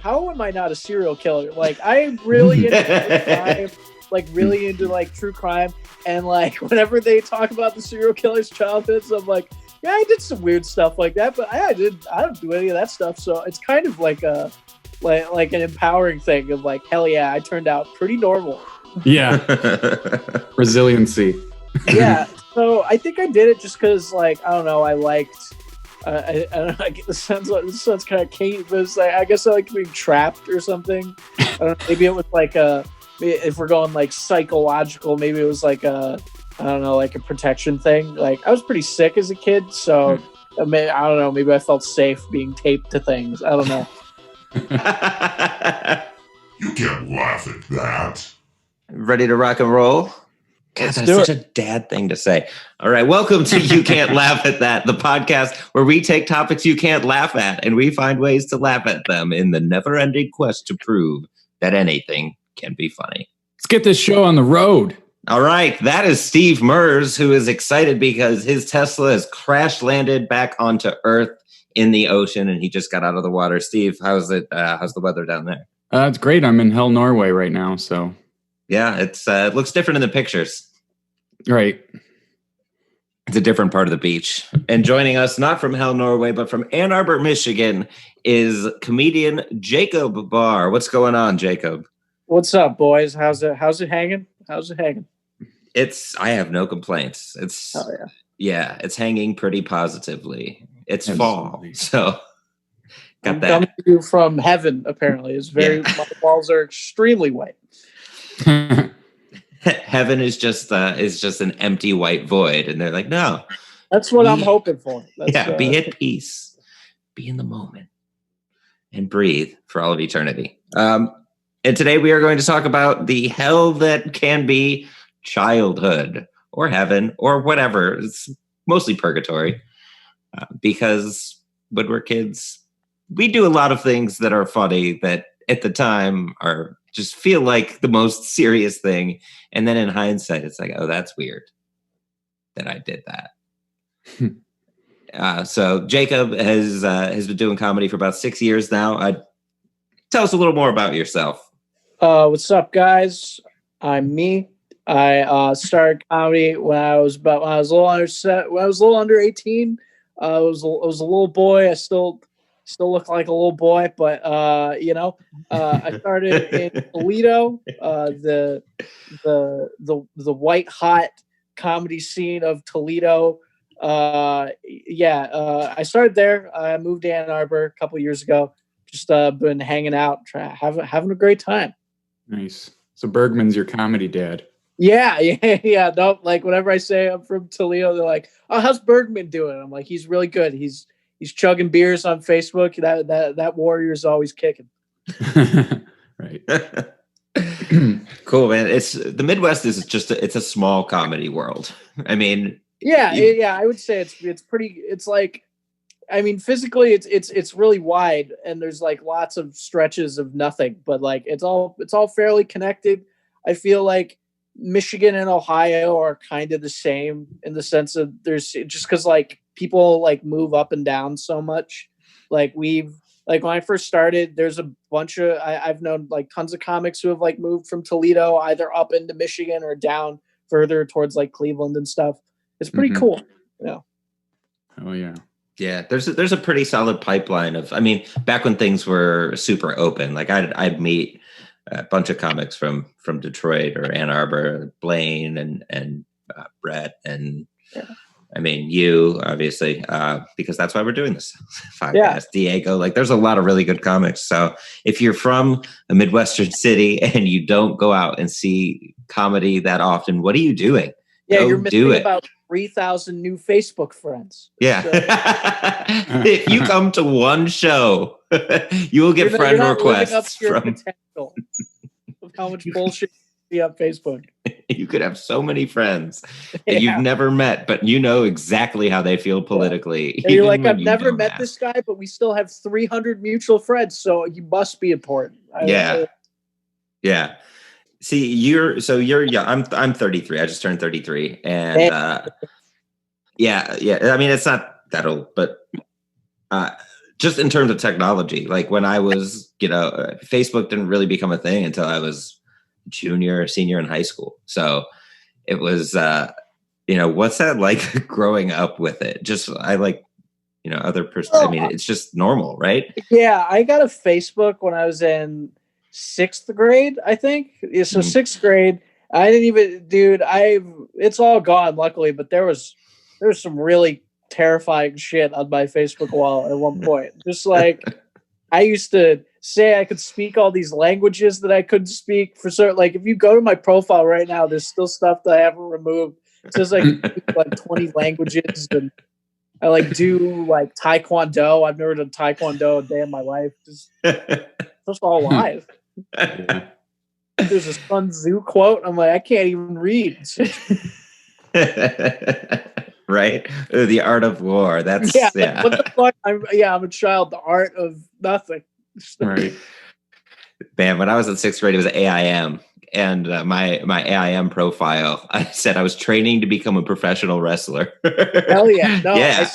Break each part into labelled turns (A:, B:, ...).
A: how am I not a serial killer? Like, I'm really into true crime, like really into like true crime, and like whenever they talk about the serial killer's childhoods, I'm like, yeah, I did some weird stuff like that, but I don't do any of that stuff. So it's kind of like a like an empowering thing of like, hell yeah, I turned out pretty normal.
B: Yeah. Resiliency.
A: Yeah. So I think I did it just because, like, I don't know, I liked. I don't know. This sounds kind of Kate, but it's like, I guess I like being trapped or something. I don't know, maybe it was like if we're going like psychological, maybe it was like I don't know, like a protection thing. Like I was pretty sick as a kid, so I don't know. Maybe I felt safe being taped to things. I don't know.
C: You can't laugh at that.
D: Ready to rock and roll? God, that's such a dad thing to say. All right, welcome to You Can't Laugh at That, the podcast where we take topics you can't laugh at and we find ways to laugh at them in the never-ending quest to prove that anything can be funny.
B: Let's get this show on the road.
D: All right, that is Steve Mers, who is excited because his Tesla has crash-landed back onto Earth in the ocean, and he just got out of the water. Steve, how's it? How's the weather down there?
B: It's great. I'm in Hell, Norway right now, so...
D: Yeah, it looks different in the pictures.
B: Right.
D: It's a different part of the beach. And joining us, not from Hell, Norway, but from Ann Arbor, Michigan, is comedian Jacob Barr. What's going on, Jacob?
A: What's up, boys? How's it hanging?
D: I have no complaints. Yeah, it's hanging pretty positively. It's fall, so got that.
A: Coming to you from heaven, apparently. My walls are extremely white.
D: Heaven is just an empty white void, and they're like, no.
A: That's what I'm hoping for.
D: Be at peace, be in the moment, and breathe for all of eternity. And today we are going to talk about the hell that can be childhood, or heaven, or whatever. It's mostly purgatory, because when we're kids, we do a lot of things that are funny that at the time are just feel like the most serious thing. And then in hindsight, it's like, oh, that's weird that I did that. So Jacob has been doing comedy for about 6 years now. Tell us a little more about yourself.
A: What's up, guys? I'm me. I started comedy when I was a little under 18. I was a little boy. I still look like a little boy, but I started in Toledo, the white hot comedy scene of Toledo. I started there. I moved to Ann Arbor a couple years ago. Just been hanging out, having a great time.
B: Nice. So Bergman's your comedy dad.
A: Yeah. No, like whenever I say I'm from Toledo, they're like, "Oh, how's Bergman doing?" I'm like, "He's really good. He's chugging beers on Facebook. That warrior's always kicking."
B: Right.
D: Cool, man. It's the Midwest is just it's a small comedy world. I mean,
A: I would say it's pretty. It's like, I mean, physically it's really wide, and there's like lots of stretches of nothing, but like it's all fairly connected. I feel like Michigan and Ohio are kind of the same in the sense of there's just because like people like move up and down so much. Like when I first started, there's a bunch of I've known like tons of comics who have like moved from Toledo either up into Michigan or down further towards like Cleveland and stuff. It's pretty cool. Yeah.
B: Oh yeah.
D: Yeah, there's a pretty solid pipeline of. I mean, back when things were super open, like I'd meet a bunch of comics from Detroit or Ann Arbor, Blaine and Brett and I mean you obviously because that's why we're doing this podcast. Yeah. Diego, like there's a lot of really good comics. So if you're from a Midwestern city and you don't go out and see comedy that often, what are you doing?
A: Yeah, you're missing about 3,000 new Facebook friends.
D: Yeah. So. If you come to one show, you will get friend requests from
A: potential of how much bullshit you see on Facebook.
D: You could have so many friends that you've never met, but you know exactly how they feel politically.
A: Yeah. You're like, I've never met this guy, but we still have 300 mutual friends, so you must be important.
D: Yeah. See, you're young. I'm 33. I just turned 33, and yeah. I mean, it's not that old, but just in terms of technology, like when I was, Facebook didn't really become a thing until I was junior or senior in high school. So it was, what's that like growing up with it? Just, I like, other person. I mean, it's just normal, right?
A: Yeah, I got a Facebook when I was in 6th grade, I think. Yeah, so 6th grade, I didn't even, dude, it's all gone, luckily, but there was some really terrifying shit on my Facebook wall at one point. Just like, I used to say I could speak all these languages that I couldn't speak for certain. Like, if you go to my profile right now, there's still stuff that I haven't removed. It says like 20 languages, and I do Taekwondo. I've never done Taekwondo a day in my life. Just all live. There's a Sun Tzu quote. I'm like, I can't even read.
D: Right? The art of war. That's yeah.
A: What the fuck? I'm a child. The art of nothing.
B: Right.
D: Man, when I was in 6th grade, it was AIM. And my AIM profile, I said I was training to become a professional wrestler.
A: Hell yeah. No,
D: yeah.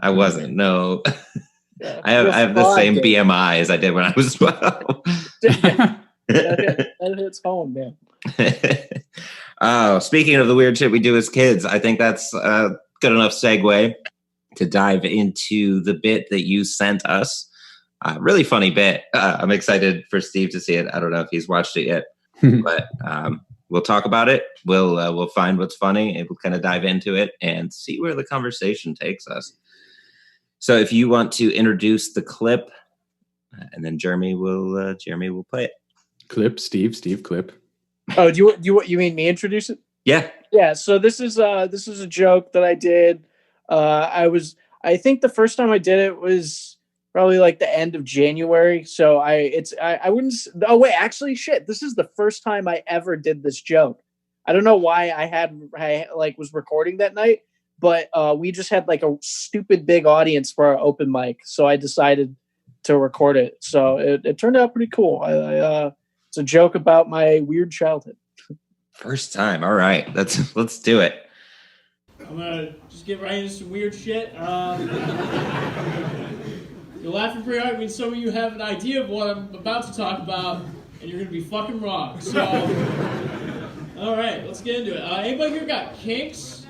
D: I wasn't. No. Yeah, I have the same BMI as I did when I was 12.
A: that hits home, man.
D: Oh, speaking of the weird shit we do as kids, I think that's a good enough segue to dive into the bit that you sent us. Really funny bit. I'm excited for Steve to see it. I don't know if he's watched it yet, but we'll talk about it. We'll find what's funny and we'll kind of dive into it and see where the conversation takes us. So if you want to introduce the clip, and then Jeremy will play it.
B: Clip, Steve, clip.
A: Oh, do you mean me introduce it?
D: Yeah.
A: Yeah. So this is a joke that I did. I think the first time I did it was probably like the end of January. So I wouldn't. Oh wait, actually, shit. This is the first time I ever did this joke. I don't know why I was recording that night, but we just had like a stupid big audience for our open mic, so I decided to record it. So it turned out pretty cool. It's a joke about my weird childhood.
D: First time. All right, let's do it.
E: I'm gonna just get right into some weird shit. You're laughing pretty hard. I mean, some of you have an idea of what I'm about to talk about, and you're gonna be fucking wrong. So, all right, let's get into it. Anybody here got kinks?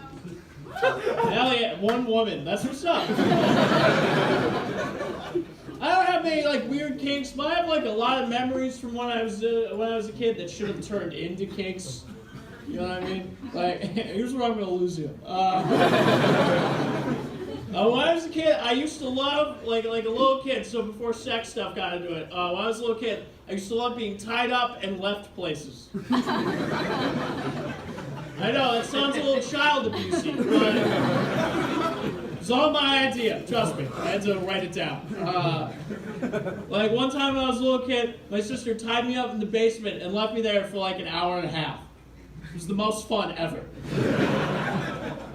E: Hell yeah, one woman. That's what's up. I don't have any weird kinks, but I have a lot of memories from when I was a kid that should have turned into kinks. You know what I mean? Here's where I'm gonna lose you. When I was a kid, I used to love like a little kid. So before sex stuff got into it, when I was a little kid, I used to love being tied up and left places. I know that sounds a little child abusey, but it's all my idea. Trust me, I had to write it down. One time when I was a little kid, my sister tied me up in the basement and left me there for an hour and a half. It was the most fun ever.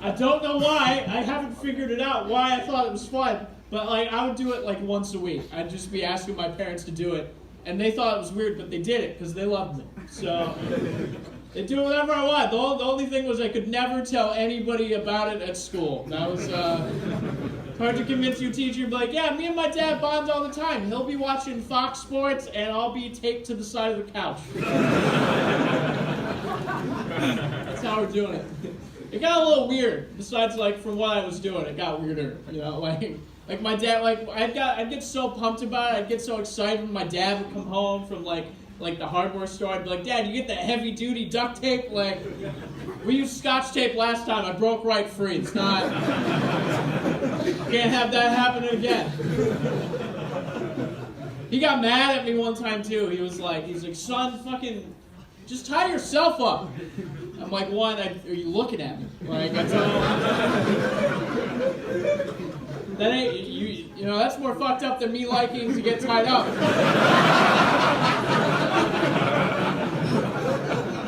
E: I don't know why. I haven't figured it out why I thought it was fun, but I would do it once a week. I'd just be asking my parents to do it, and they thought it was weird, but they did it because they loved me. So they do whatever I want. The only thing was I could never tell anybody about it at school. That was hard to convince your teacher. Be like, yeah, me and my dad bond all the time. He'll be watching Fox Sports, and I'll be taped to the side of the couch. That's how we're doing it. It got a little weird. Besides, from what I was doing, it got weirder. You know, my dad, I'd get so pumped about it. I'd get so excited when my dad would come home from the hardware store. I'd be like, Dad, you get the heavy duty duct tape? We used Scotch tape last time. I broke right free. It's not. Can't have that happen again. He got mad at me one time too. He's like, son, fucking, just tie yourself up. I'm like, one, are you looking at me? I tell that ain't, you know, that's more fucked up than me liking to get tied up.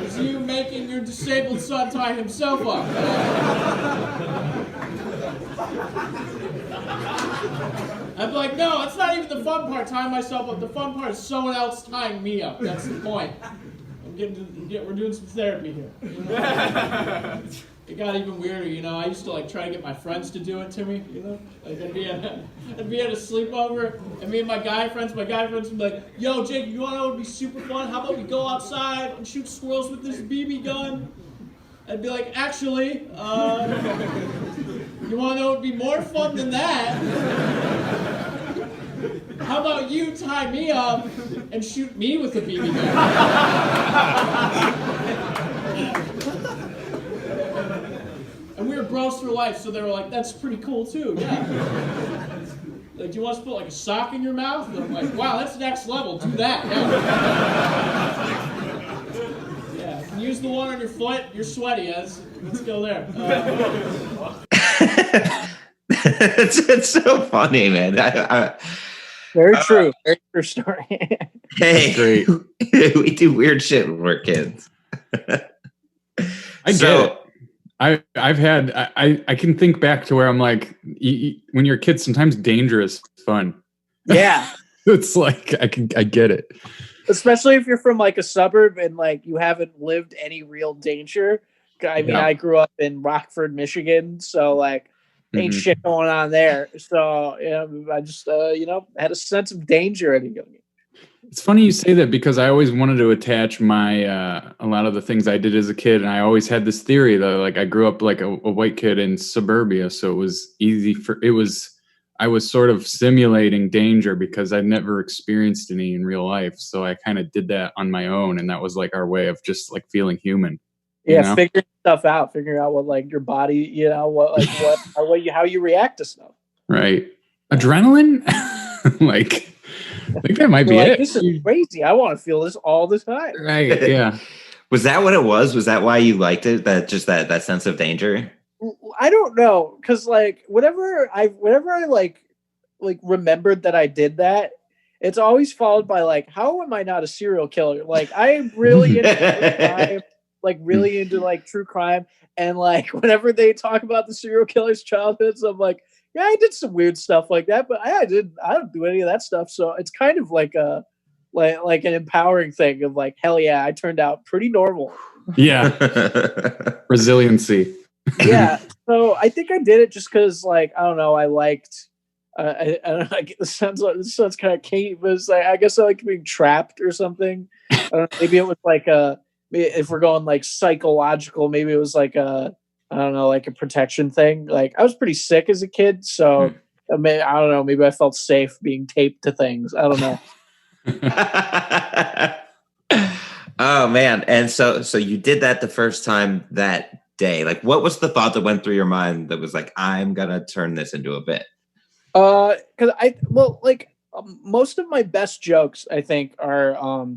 E: It's you making your disabled son tie himself up. I'd be like, no, that's not even the fun part, tying myself up. The fun part is someone else tying me up. That's the point. We're doing some therapy here. You know? it got even weirder, you know. I used to like try to get my friends to do it to me, you know. Like I'd be at a sleepover, and me and my guy friends would be like, "Yo, Jake, you want to know what would be super fun? How about we go outside and shoot squirrels with this BB gun?" I'd be like, "Actually, you want to know what would be more fun than that? How about you tie me up and shoot me with a BB gun?" And we were bros for life, so they were like, "That's pretty cool too, yeah." Like, "Do you want us to put like a sock in your mouth?" And I'm like, "Wow, that's next level. Do that, yeah." Yeah, can you use the one on your foot? You're sweaty, let's go there.
D: It's so funny, man.
A: Very true. Very true story.
D: Hey,
B: Great.
D: we do weird shit when we're kids.
B: I get it. I've had I can think back to where I'm like, when you're a kid, sometimes danger is fun.
A: Yeah.
B: It's like I get it.
A: Especially if you're from like a suburb and like you haven't lived any real danger. I mean,
B: Yeah.
A: I grew up in Rockford, Michigan, so like ain't shit going on there. So I just had a sense of danger at a young age.
B: It's funny you say that because I always wanted to attach my a lot of the things I did as a kid, and I always had this theory that like I grew up like a white kid in suburbia, so it was easy I was sort of simulating danger because I'd never experienced any in real life, so I kind of did that on my own, and that was like our way of just like feeling human.
A: Yeah, figuring stuff out, figuring out what like your body, how you react to stuff.
B: Right, adrenaline, like. I think that might be
A: like,
B: it.
A: This is crazy. I want to feel this all the time.
B: Right. Yeah.
D: Was that what it was? Was that why you liked it? That sense of danger?
A: I don't know, because like whenever I like remembered that I did that, it's always followed by like, how am I not a serial killer? Like I am really into crime, like really into like true crime, and like whenever they talk about the serial killer's childhoods, I'm like, yeah, I did some weird stuff like that, but I don't do any of that stuff. So it's kind of like a like an empowering thing of like, hell yeah, I turned out pretty normal.
B: Yeah. Resiliency.
A: Yeah. So I think I did it just because like, I don't know, I liked I don't know, this sounds kind of kinky, but it's like I guess I like being trapped or something. I don't know, maybe it was like if we're going like psychological, maybe it was like I don't know, like a protection thing. Like I was pretty sick as a kid, so I don't know. Maybe I felt safe being taped to things. I don't know.
D: Oh man! And so you did that the first time that day. Like, what was the thought that went through your mind that was like, I'm gonna turn this into a bit?
A: Because most of my best jokes, I think, are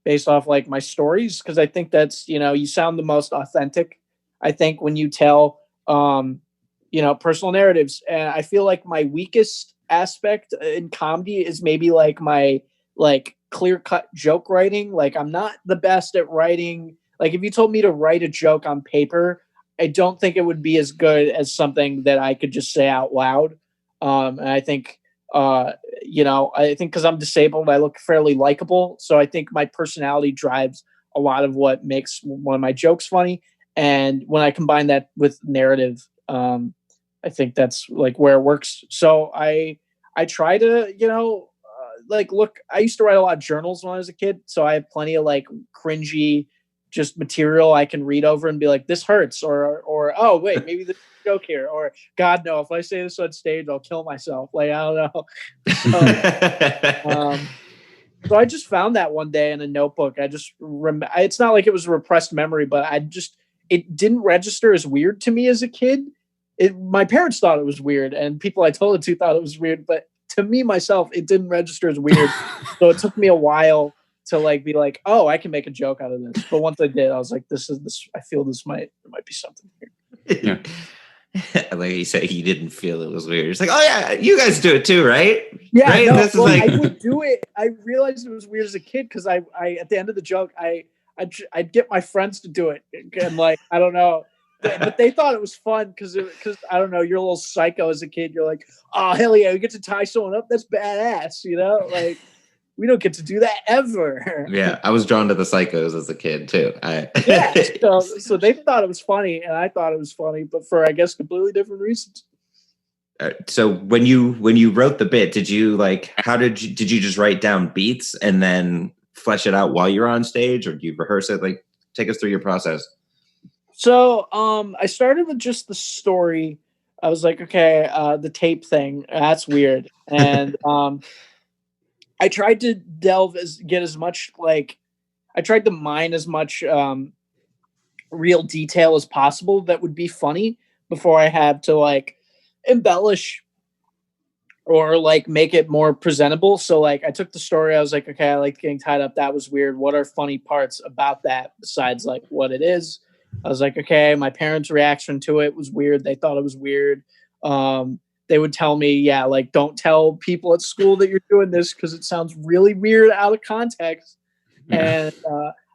A: based off like my stories. Because I think that's you sound the most authentic. I think when you tell, personal narratives, and I feel like my weakest aspect in comedy is maybe like my like clear cut joke writing. Like I'm not the best at writing. Like if you told me to write a joke on paper, I don't think it would be as good as something that I could just say out loud. And I think, I think because I'm disabled, I look fairly likable. So I think my personality drives a lot of what makes one of my jokes funny. And when I combine that with narrative, I think that's like where it works. So I try to, look, I used to write a lot of journals when I was a kid. So I have plenty of like cringy just material I can read over and be like, this hurts, or oh wait, maybe this joke here, or God no, if I say this on stage, I'll kill myself. Like I don't know. So I just found that one day in a notebook. I just it's not like it was a repressed memory, but it didn't register as weird to me as a kid. My parents thought it was weird, and people I told it to thought it was weird, but to me myself, it didn't register as weird. So it took me a while to like be like, oh, I can make a joke out of this. But once I did, I was like, this. I feel there might be something here.
B: Yeah.
A: Yeah.
D: Like you say, you didn't feel it was weird. It's like, oh yeah, you guys do it too, right?
A: Yeah,
D: right?
A: no,
D: This is like...
A: I would do it. I realized it was weird as a kid because I at the end of the joke, I'd get my friends to do it, and like I don't know, but they thought it was fun because I don't know, you're a little psycho as a kid. You're like, oh hell yeah, we get to tie someone up. That's badass, like. We don't get to do that ever.
D: Yeah, I was drawn to the Psychos as a kid too.
A: Yeah, so they thought it was funny, and I thought it was funny, but for, I guess, completely different reasons.
D: So when you wrote the bit, did you did you just write down beats and then flesh it out while you're on stage, or do you rehearse it? Like, take us through your process.
A: So I started with just the story. I was like, okay, the tape thing, that's weird. And I tried to get as much, like, I tried to mine as much real detail as possible that would be funny before I had to, like, embellish or, like, make it more presentable. So, like, I took the story, I was like, okay, I liked getting tied up, that was weird. What are funny parts about that besides, like, what it is? I was like, okay, my parents' reaction to it was weird. They thought it was weird. They would tell me, yeah, like, don't tell people at school that you're doing this because it sounds really weird out of context. Yeah.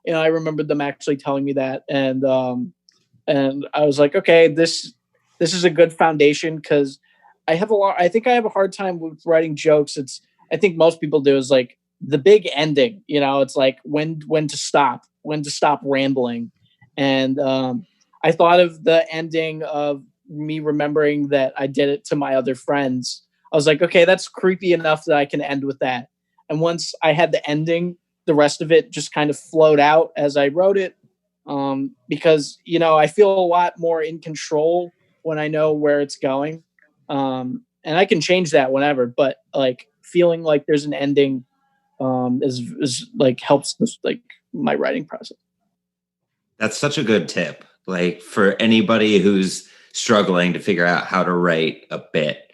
A: And I remembered them actually telling me that, and I was like, okay, this is a good foundation because I think I have a hard time with writing jokes. I think most people do, is like the big ending. You know, it's like when to stop rambling. And I thought of the ending of me remembering that I did it to my other friends. I was like, okay, that's creepy enough that I can end with that. And once I had the ending, the rest of it just kind of flowed out as I wrote it. Because, you know, I feel a lot more in control when I know where it's going. And I can change that whenever, but, like, feeling like there's an ending is like helps this, like, my writing process.
D: That's such a good tip. Like, for anybody who's struggling to figure out how to write a bit,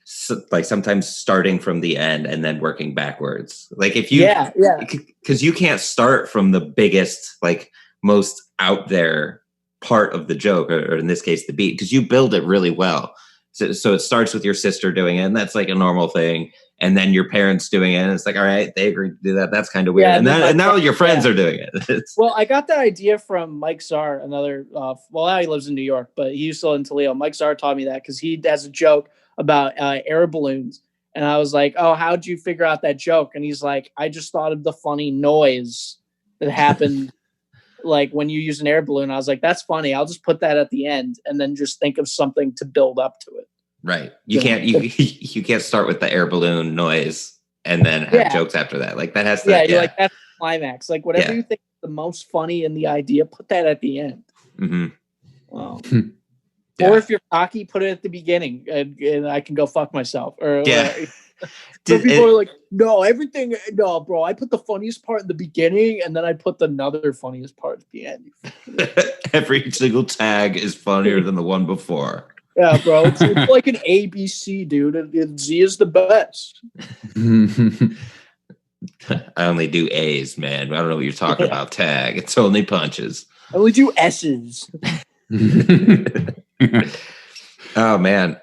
D: so, like, sometimes starting from the end and then working backwards. Like, if you, because you can't start from the biggest, like, most out there part of the joke, or in this case, the beat, because you build it really well. So it starts with your sister doing it, and that's like a normal thing. And then your parents doing it, and it's like, all right, they agreed to do that. That's kind of weird. Yeah, and now your friends are doing it.
A: Well, I got that idea from Mike Czar, another, well, now he lives in New York, but he used to live in Toledo. Mike Czar taught me that because he has a joke about air balloons. And I was like, oh, how'd you figure out that joke? And he's like, I just thought of the funny noise that happened like when you use an air balloon. I was like, that's funny. I'll just put that at the end and then just think of something to build up to it.
D: Right. You can't start with the air balloon noise and then have jokes after that. Like, that has to.
A: You're like, that's the climax. Like, whatever you think is the most funny in the idea, put that at the end. Mm-hmm. Wow. Or if you're cocky, put it at the beginning, and I can go fuck myself. Or so people are like, no, bro, I put the funniest part in the beginning, and then I put another funniest part at the end.
D: Every single tag is funnier than the one before.
A: Yeah, bro, it's like an ABC, dude. And Z is the best.
D: I only do A's, man. I don't know what you're talking about. Tag. It's only punches.
A: I only do S's.
D: Oh man,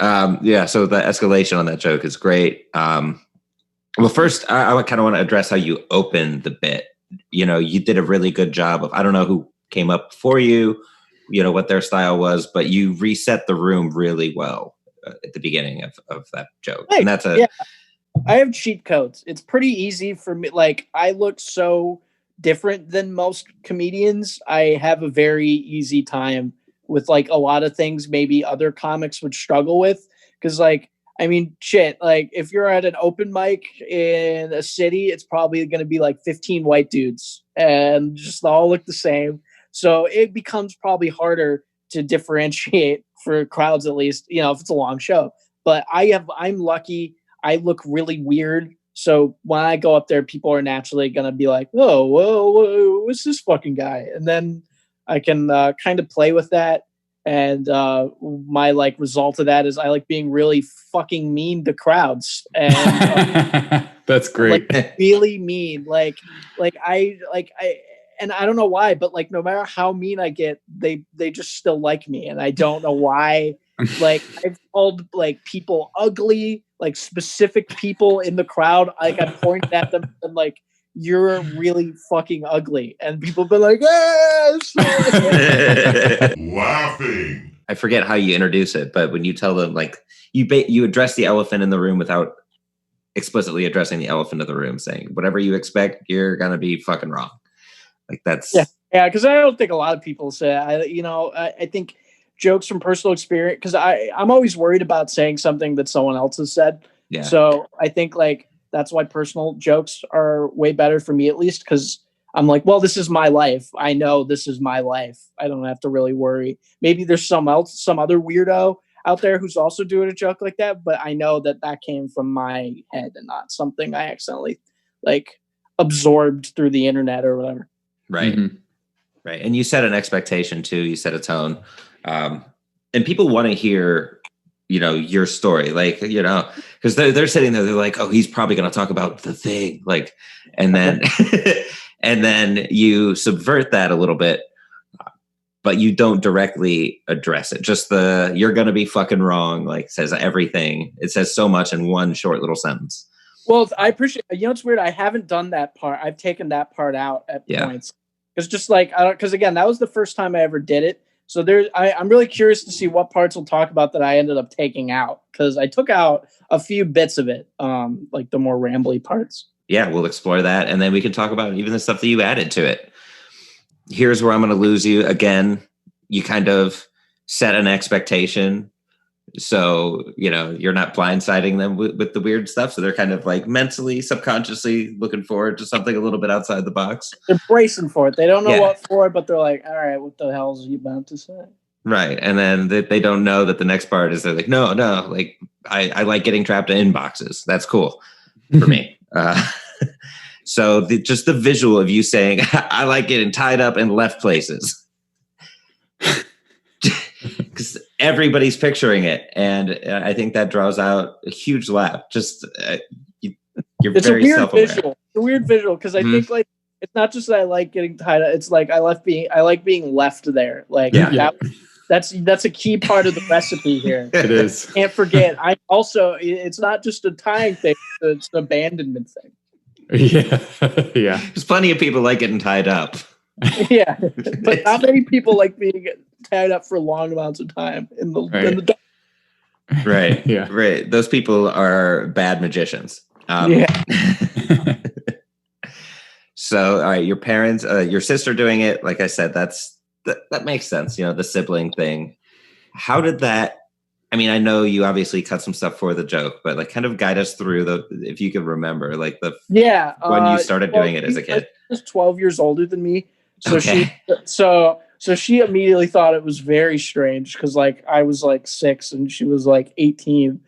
D: so the escalation on that joke is great. Well, first I kind of want to address how you opened the bit. You know, you did a really good job of, I don't know who came up for you, you know, what their style was, but you reset the room really well at the beginning of that joke.
A: Hey,
D: and that's
A: I have cheat codes. It's pretty easy for me. Like, I look so different than most comedians. I have a very easy time with, like, a lot of things maybe other comics would struggle with. Because, like, I mean, shit, like, if you're at an open mic in a city, it's probably going to be like 15 white dudes and just all look the same. So it becomes probably harder to differentiate for crowds, at least, you know, if it's a long show. But I'm lucky. I look really weird. So when I go up there, people are naturally going to be like, whoa, what's this fucking guy? And then I can kind of play with that. And my, like, result of that is I like being really fucking mean to crowds. And
B: that's great.
A: Like, really mean. Like I and I don't know why, but, like, no matter how mean I get, they just still like me. And I don't know why. Like, I've called, like, people ugly, like, specific people in the crowd. Like, I pointed at them and, like, you're really fucking ugly. And people have been like,
C: laughing.
D: I forget how you introduce it, but when you tell them, like, you address the elephant in the room without explicitly addressing the elephant in the room, saying whatever you expect, you're gonna be fucking wrong. Like that's
A: yeah. Because I don't think a lot of people say. I think jokes from personal experience. Because I'm always worried about saying something that someone else has said.
D: Yeah.
A: So I think like that's why personal jokes are way better for me, at least, because I'm like, well, this is my life. I know this is my life. I don't have to really worry. Maybe there's some other weirdo out there who's also doing a joke like that, but I know that came from my head and not something I accidentally like absorbed through the internet or whatever.
D: Right. Mm-hmm. Right. And you set an expectation too. You set a tone. And people want to hear, your story, like, because they're sitting there, they're like, oh, he's probably going to talk about the thing. Like, and then, and then you subvert that a little bit, but you don't directly address it. Just you're going to be fucking wrong. Like says everything. It says so much in one short little sentence. Well,
A: I appreciate, it's weird. I haven't done that part. I've taken that part out at points. Because just like, because again, that was the first time I ever did it. So I'm really curious to see what parts we'll talk about that I ended up taking out, because I took out a few bits of it, like the more rambly parts.
D: Yeah, we'll explore that. And then we can talk about even the stuff that you added to it. Here's where I'm going to lose you. Again, you kind of set an expectation. So, you're not blindsiding them with the weird stuff. So they're kind of like mentally, subconsciously looking forward to something a little bit outside the box.
A: They're bracing for it. They don't know what for, but they're like, all right, what the hell is you about to say?
D: Right. And then they don't know that the next part is they're like, no, like I like getting trapped in boxes. That's cool for me. So just the visual of you saying, I like getting tied up in left places. Because everybody's picturing it, and I think that draws out a huge laugh. Just you're
A: it's
D: very self-aware.
A: Visual. It's a weird visual because I think like it's not just that I like getting tied up. It's like I like being left there. Like that's a key part of the recipe here.
B: It is.
A: Can't forget. It's not just a tying thing; it's an abandonment thing.
B: Yeah.
D: There's plenty of people like getting tied up.
A: Yeah, but not many people like being tied up for long amounts of time in the dark.
D: Right. Yeah. Right. Those people are bad magicians. So, all right, your parents, your sister doing it, like I said, that makes sense. The sibling thing. How did that? I mean, I know you obviously cut some stuff for the joke, but like, kind of guide us through if you could remember, like when you started doing it as a kid.
A: She was 12 years older than me. So she immediately thought it was very strange because like I was like 6 and she was like 18,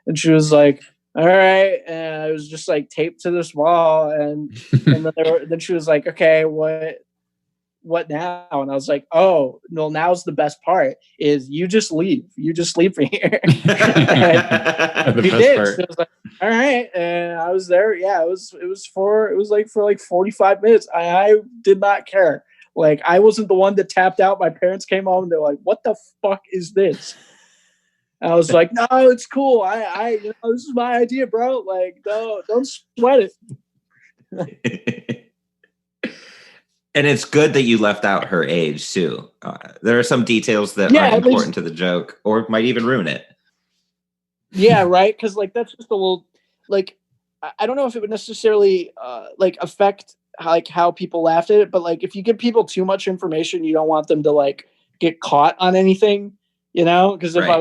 A: and she was like, all right, and I was just like taped to this wall, and then she was like, okay, what now? And I was like, oh, well, now's the best part is you just leave from here. And he did. So I was like, all right, and I was there. Yeah, it was for like 45 minutes. I did not care. Like, I wasn't the one that tapped out. My parents came home and they're like, what the fuck is this? And I was like, no, it's cool. I this is my idea, bro. Like, no, don't sweat it.
D: And it's good that you left out her age too. There are some details that are important to the joke, or might even ruin it.
A: Yeah, right. Because like that's just a little like I don't know if it would necessarily like affect how people laughed at it, but like if you give people too much information, you don't want them to like get caught on anything, Because if I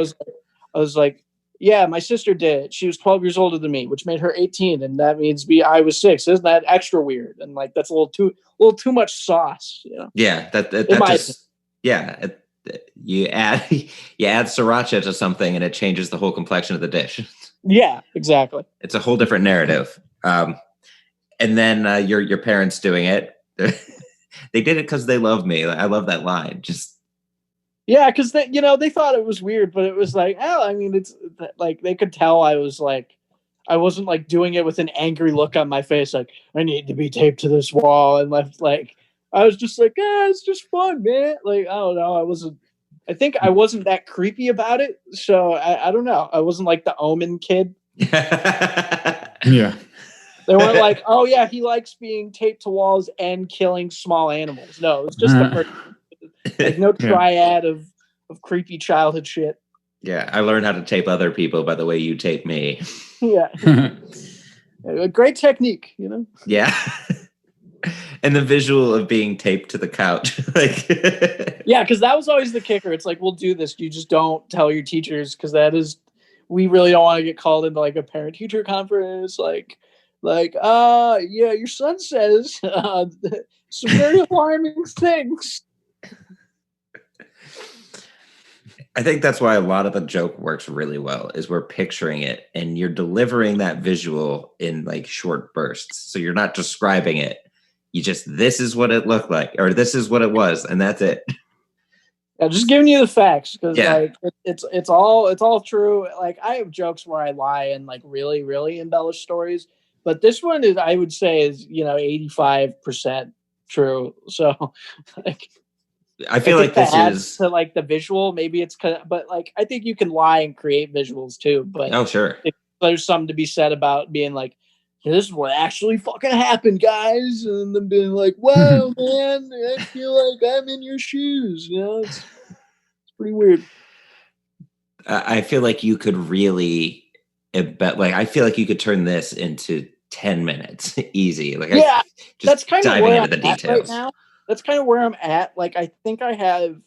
A: was like, yeah, my sister did it. She was 12 years older than me, which made her 18, and that means I was 6. Isn't that extra weird? And like that's a little too much sauce,
D: Yeah, that just you add sriracha to something and it changes the whole complexion of the dish.
A: Yeah, exactly.
D: It's a whole different narrative. And then your parents doing it, they did it because they love me. I love that line. Just.
A: Yeah, because they thought it was weird, but it was like, I mean, it's like they could tell I wasn't like doing it with an angry look on my face, like I need to be taped to this wall, and left like I was just like, it's just fun, man. Like I don't know, I think I wasn't that creepy about it, so I don't know. I wasn't like the Omen kid.
B: Yeah,
A: they weren't like, oh yeah, he likes being taped to walls and killing small animals. No, it's just the person. Like no triad of creepy childhood shit.
D: Yeah, I learned how to tape other people by the way you tape me.
A: Yeah. A great technique, you know?
D: Yeah. And the visual of being taped to the couch. Like
A: Yeah, because that was always the kicker. It's like, we'll do this. You just don't tell your teachers, because we really don't want to get called into like a parent teacher conference. Yeah, your son says some very alarming things.
D: I think that's why a lot of the joke works really well, is we're picturing it and you're delivering that visual in like short bursts. So you're not describing it. You just, this is what it looked like, or this is what it was, and that's it.
A: Yeah, just giving you the facts, because
D: Yeah.
A: like it's all true. Like, I have jokes where I lie and like really, really embellish stories, but this one is, I would say, is 85% true. So like,
D: I feel like
A: that
D: this
A: adds
D: is
A: to like the visual. Maybe it's but like, I think you can lie and create visuals too. But
D: oh sure.
A: there's something to be said about being like, this is what actually fucking happened, guys, and then being like, wow, man, I feel like I'm in your shoes. It's pretty weird.
D: I feel like you could really I feel like you could turn this into 10 minutes easy. Like
A: Yeah, that's kind of
D: diving
A: where
D: into
A: I'm
D: the
A: at
D: details
A: right now. That's kind of where I'm at. Like, I think I have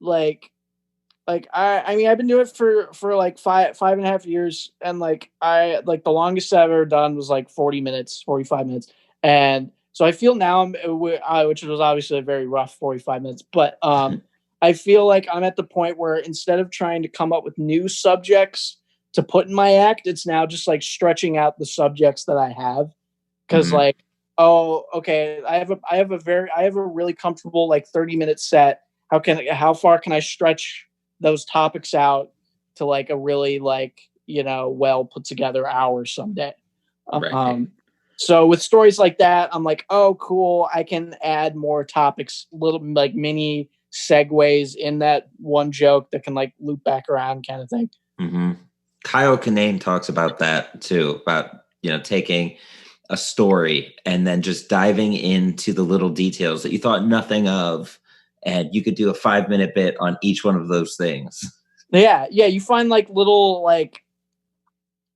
A: I mean, I've been doing it for like 5.5 years, and like the longest I've ever done was like 40 minutes, 45 minutes, and so I feel now which was obviously a very rough 45 minutes, but I feel like I'm at the point where, instead of trying to come up with new subjects to put in my act, it's now just like stretching out the subjects that I have, because
D: Mhm.
A: like, oh, okay, I have a really comfortable like 30-minute set. How far can I stretch those topics out to like a really well put together hour someday?
D: Right.
A: So with stories like that, I'm like, oh, cool, I can add more topics, little like mini segues in that one joke that can like loop back around, kind of thing.
D: Mm-hmm. Kyle Kinane talks about that too, about taking a story and then just diving into the little details that you thought nothing of, and you could do a 5-minute bit on each one of those things.
A: Yeah, you find like little I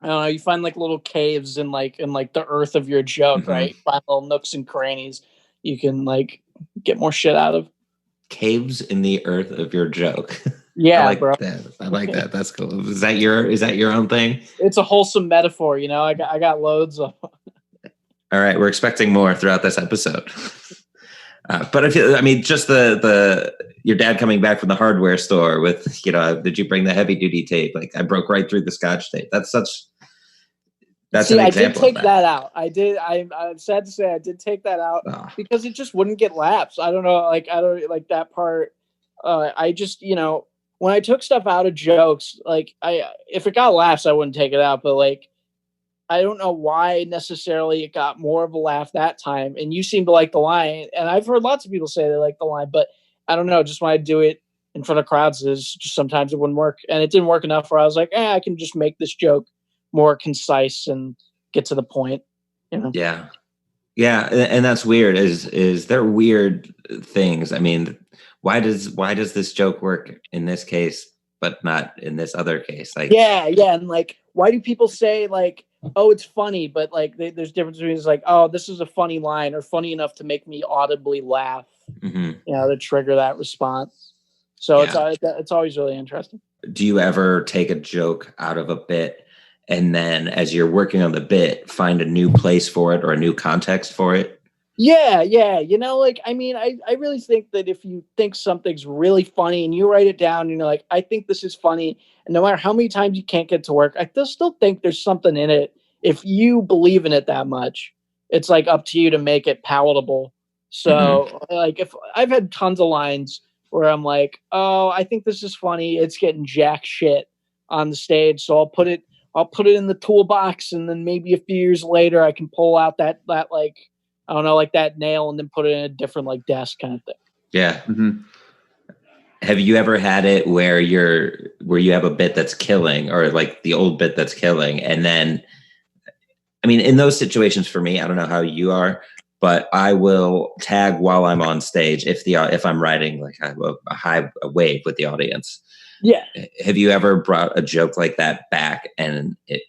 A: don't know, you find like little caves in the earth of your joke,
D: Mm-hmm.
A: right? You find little nooks and crannies you can like get more shit out of.
D: Caves in the earth of your joke.
A: Yeah,
D: I like
A: bro.
D: that. I like that. That's cool. Is that your own thing?
A: It's a wholesome metaphor, I got loads of.
D: All right, we're expecting more throughout this episode. But I mean, just your dad coming back from the hardware store with, did you bring the heavy duty tape? Like, I broke right through the Scotch tape. That's an example.
A: I did take that out. I did. I'm sad to say I did take that out because it just wouldn't get laughs. I don't know. Like, I don't like that part. I just, when I took stuff out of jokes, like if it got laughs, I wouldn't take it out. But like, I don't know why necessarily it got more of a laugh that time. And you seem to like the line, and I've heard lots of people say they like the line, but I don't know. Just when I do it in front of crowds, is just sometimes it wouldn't work, and it didn't work enough where I was like, I can just make this joke more concise and get to the point.
D: Yeah, and that's weird. Is there weird things? I mean, why does this joke work in this case, but not in this other case? Like,
A: yeah, and like, why do people say like, oh, it's funny, but like there's difference between like, oh, this is a funny line, or funny enough to make me audibly laugh, to trigger that response. So it's always really interesting.
D: Do you ever take a joke out of a bit, and then as you're working on the bit, find a new place for it or a new context for it?
A: Yeah. I mean, I really think that if you think something's really funny and you write it down, like, I think this is funny, and no matter how many times you can't get to work, I still think there's something in it. If you believe in it that much, it's like up to you to make it palatable. So like, if I've had tons of lines where I'm like, oh, I think this is funny, it's getting jack shit on the stage, so I'll put it in the toolbox, and then maybe a few years later I can pull out that like, I don't know, like that nail, and then put it in a different like desk kind of thing.
D: Yeah. Mm-hmm. Have you ever had it where you have a bit that's killing, or like the old bit that's killing, and then, I mean, in those situations, for me, I don't know how you are, but I will tag while I'm on stage if I'm riding like a wave with the audience.
A: Yeah.
D: Have you ever brought a joke like that back and it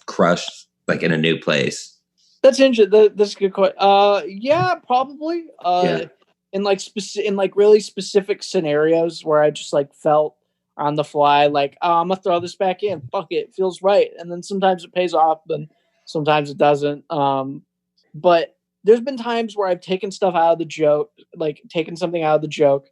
D: crushed, like, in a new place?
A: That's interesting. That's a good question. Yeah, probably.
D: Yeah.
A: In like really specific scenarios where I just like felt on the fly, like, oh, I'm gonna throw this back in. Fuck it, feels right. And then sometimes it pays off, then sometimes it doesn't. But there's been times where I've taken stuff out of the joke, like taken something out of the joke,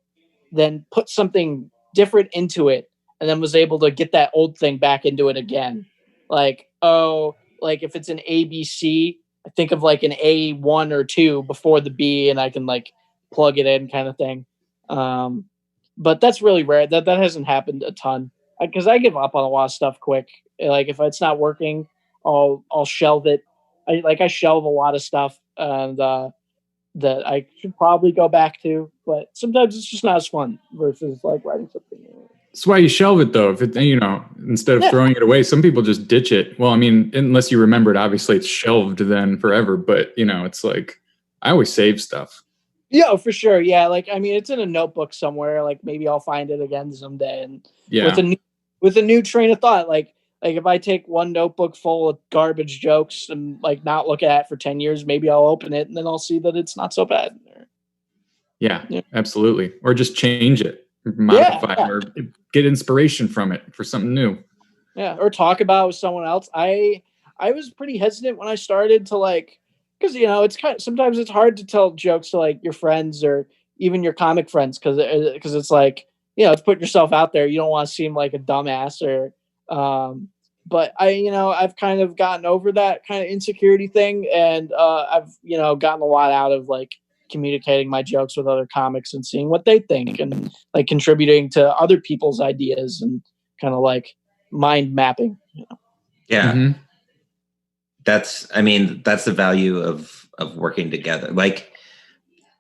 A: then put something different into it, and then was able to get that old thing back into it again. Like, oh, like if it's an ABC, I think of like an A1 or 2 before the B, and I can like plug it in, kind of thing. But that's really rare. That hasn't happened a ton because I give up on a lot of stuff quick. Like if it's not working, I'll shelve it. I shelve a lot of stuff and that I should probably go back to, but sometimes it's just not as fun versus like writing something new.
B: That's why you shelve it, though. If it, instead of throwing it away, some people just ditch it. Well, I mean, unless you remember it, obviously it's shelved then forever. But it's like I always save stuff.
A: Yeah, for sure. Yeah, like I mean, it's in a notebook somewhere. Like maybe I'll find it again someday, and with a new train of thought. Like if I take one notebook full of garbage jokes and like not look at it for 10 years, maybe I'll open it and then I'll see that it's not so bad.
B: Yeah. Absolutely. Or just change it, modify it, or get inspiration from it for something new.
A: Yeah, or talk about it with someone else. I was pretty hesitant when I started to like, because it's sometimes it's hard to tell jokes to like your friends or even your comic friends because it's like it's putting yourself out there. You don't want to seem like a dumbass or but I've kind of gotten over that kind of insecurity thing, and I've gotten a lot out of like communicating my jokes with other comics and seeing what they think and like contributing to other people's ideas and kind of like mind mapping.
D: Yeah.
B: Mm-hmm.
D: That's the value of working together. Like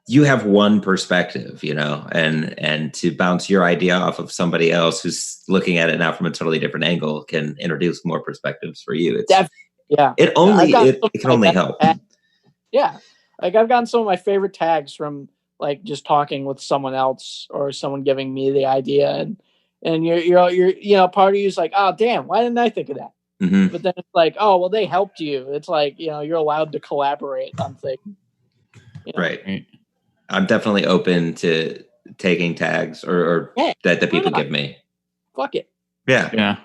D: you have one perspective, and to bounce your idea off of somebody else who's looking at it now from a totally different angle can introduce more perspectives for you. It can only help.
A: Yeah. Like I've gotten some of my favorite tags from like just talking with someone else or someone giving me the idea, and you're part of you's like, oh damn, why didn't I think of that?
D: Mm-hmm.
A: But then it's like, oh well, they helped you. It's like you're allowed to collaborate on things.
D: Right. I'm definitely open to taking tags or that people give me.
A: Fuck it.
D: Yeah.
B: Yeah.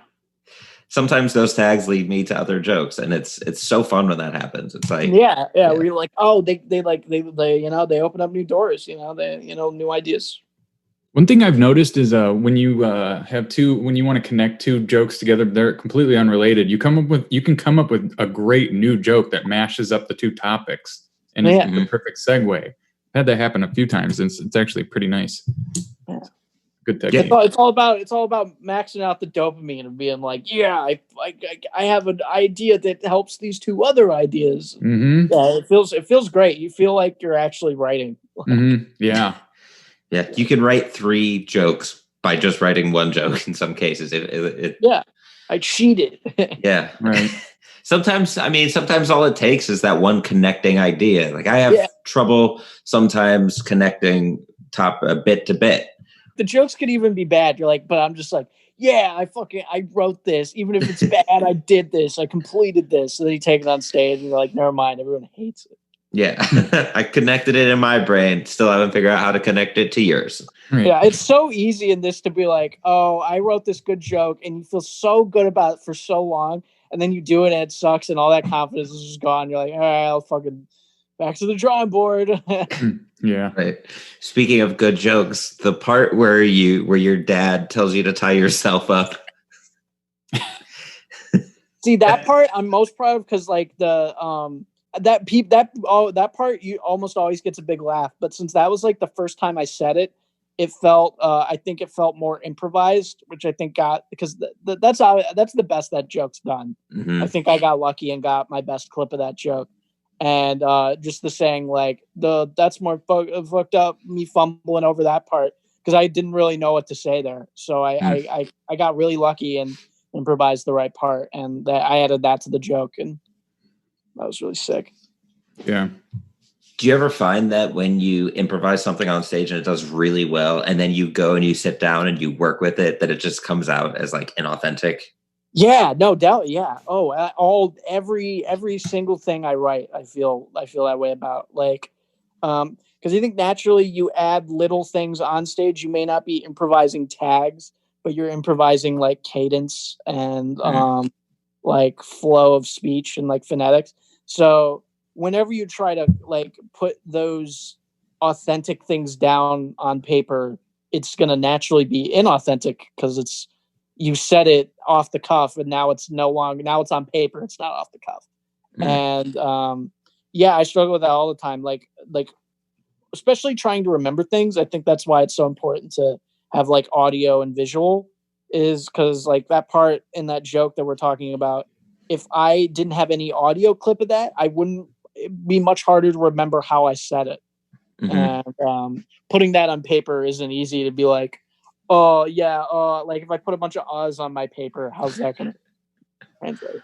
D: Sometimes those tags lead me to other jokes, and it's so fun when that happens. It's like
A: yeah. Where you're like, oh, they open up new doors. They new ideas.
B: One thing I've noticed is when you when you want to connect two jokes together, they're completely unrelated. You can come up with a great new joke that mashes up the two topics, and it's the perfect segue. I've had that happen a few times, and it's actually pretty nice.
A: Yeah.
B: Good technique.
A: It's all about maxing out the dopamine and being like, I have an idea that helps these two other ideas.
B: Mm-hmm.
A: Yeah, it feels great. You feel like you're actually writing.
B: Mm-hmm. Yeah.
D: Yeah, you can write 3 jokes by just writing one joke in some cases.
A: I cheated.
D: Yeah.
B: Right.
D: Sometimes all it takes is that one connecting idea. Like I have trouble sometimes connecting bit to bit.
A: The jokes could even be bad. You're like, but I'm just like, I wrote this. Even if it's bad, I did this. I completed this. So then you take it on stage and you're like, never mind. Everyone hates it.
D: Yeah. I connected it in my brain. Still haven't figured out how to connect it to yours.
B: Right.
A: Yeah. It's so easy in this to be like, oh, I wrote this good joke, and you feel so good about it for so long. And then you do it and it sucks and all that confidence is just gone. You're like, all right, I'll fucking back to the drawing board.
B: Yeah.
D: Right. Speaking of good jokes, the part where your dad tells you to tie yourself up.
A: See, that part I'm most proud of because like the that part you almost always gets a big laugh. But since that was like the first time I said it, it felt I think it felt more improvised, which I think because that's the best that joke's done.
D: Mm-hmm.
A: I think I got lucky and got my best clip of that joke. And just the saying like that's more fucked up, me fumbling over that part because I didn't really know what to say there. So I got really lucky and improvised the right part, and I added that to the joke, and that was really sick.
B: Yeah.
D: Do you ever find that when you improvise something on stage and it does really well, and then you go and you sit down and you work with it, that it just comes out as like inauthentic?
A: Yeah, no doubt. Yeah. Oh, every single thing I write, I feel that way about. Like, because I think naturally you add little things on stage. You may not be improvising tags, but you're improvising like cadence and like flow of speech and like phonetics. So whenever you try to like put those authentic things down on paper, it's gonna naturally be inauthentic because you said it off the cuff, and now it's no longer, now it's on paper, it's not off the cuff. And yeah, I struggle with that all the time. Like especially trying to remember things. I think that's why it's so important to have like audio and visual, is because like that part in that joke that we're talking about, if I didn't have any audio clip of that, I wouldn't, it'd be much harder to remember how I said it. And putting that on paper isn't easy to be like, oh yeah, like if I put a bunch of ahs on my paper, how's that gonna translate?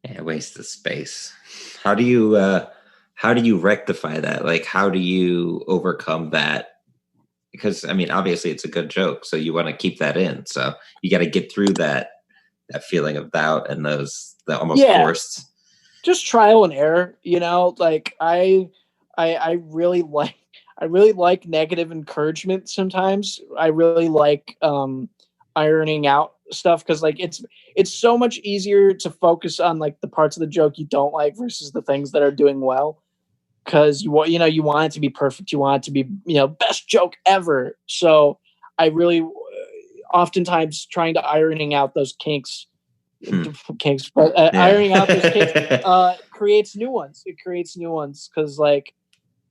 D: Yeah, waste of space. How do you rectify that? Like, how do you overcome that? Because I mean, obviously it's a good joke, so you want to keep that in. So you got to get through that feeling of doubt and the almost forced.
A: Just trial and error, you know. Like I really like negative encouragement sometimes. I really like ironing out stuff, because like it's so much easier to focus on like the parts of the joke you don't like versus the things that are doing well, because you want it to be perfect, you want it to be best joke ever. So I really oftentimes trying to ironing out those kinks, but ironing out those kinks creates new ones. It creates new ones because like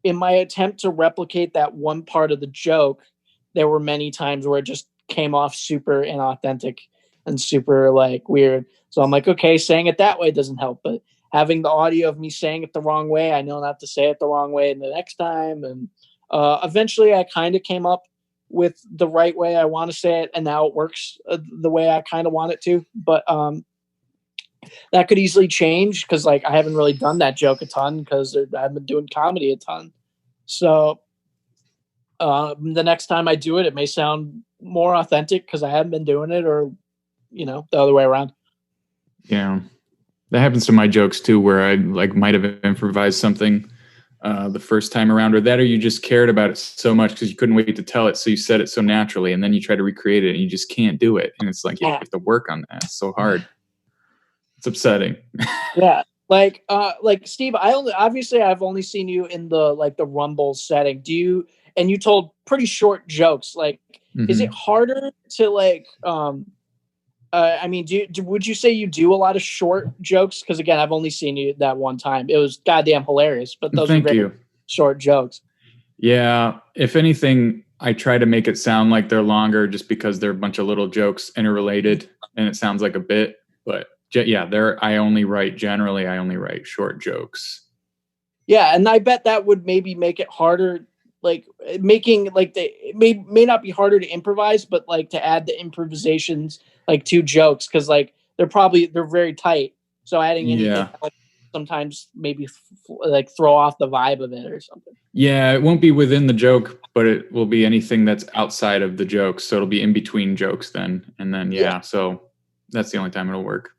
A: in my attempt to replicate that one part of the joke, there were many times where it just came off super inauthentic and super like weird. So I'm like, okay, saying it that way doesn't help, but having the audio of me saying it the wrong way, I know not to say it the wrong way the next time. And eventually I kind of came up with the right way I want to say it, and now it works the way I kind of want it to. But that could easily change because like I haven't really done that joke a ton because I've been doing comedy a ton. So the next time I do it, it may sound more authentic because I haven't been doing it, or the other way around.
B: Yeah, that happens to my jokes too, where I like might have improvised something the first time around, or you just cared about it so much because you couldn't wait to tell it, so you said it so naturally, and then you try to recreate it and you just can't do it, and it's like you have to work on that. It's so hard. It's upsetting.
A: Yeah. Like Steve, I've only seen you in the Rumble setting. And you told pretty short jokes. Like, is it harder to like, I mean, would you say you do a lot of short jokes? Because again, I've only seen you that one time. It was goddamn hilarious, but those are very short jokes.
B: Yeah. If anything, I try to make it sound like they're longer just because they're a bunch of little jokes interrelated and it sounds like a bit, but yeah, I only write short jokes. Yeah,
A: and I bet that would maybe make it harder, like making like it may not be harder to improvise, but like to add the improvisations like to jokes, because like they're very tight. So adding anything like sometimes maybe like throw off the vibe of it or something.
B: Yeah, it won't be within the joke, but it will be anything that's outside of the jokes. So it'll be in between jokes then, and then so that's the only time it'll work.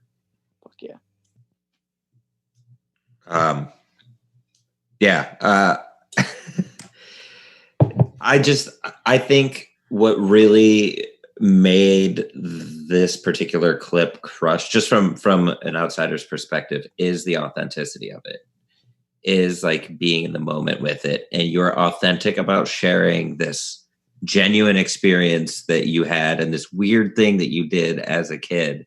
D: I think what really made this particular clip crush, just from an outsider's perspective, is the authenticity of it, is like being in the moment with it. And you're authentic about sharing this genuine experience that you had and this weird thing that you did as a kid.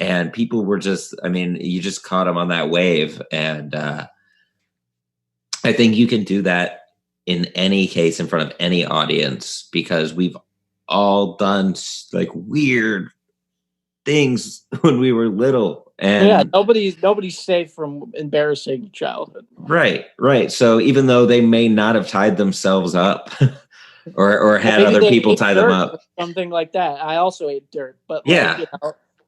D: And people were you just caught them on that wave. And I think you can do that in any case in front of any audience, because we've all done like weird things when we were little. And
A: nobody's safe from embarrassing childhood.
D: Right. So even though they may not have tied themselves up or had other people tie them up,
A: something like that. I also ate dirt, but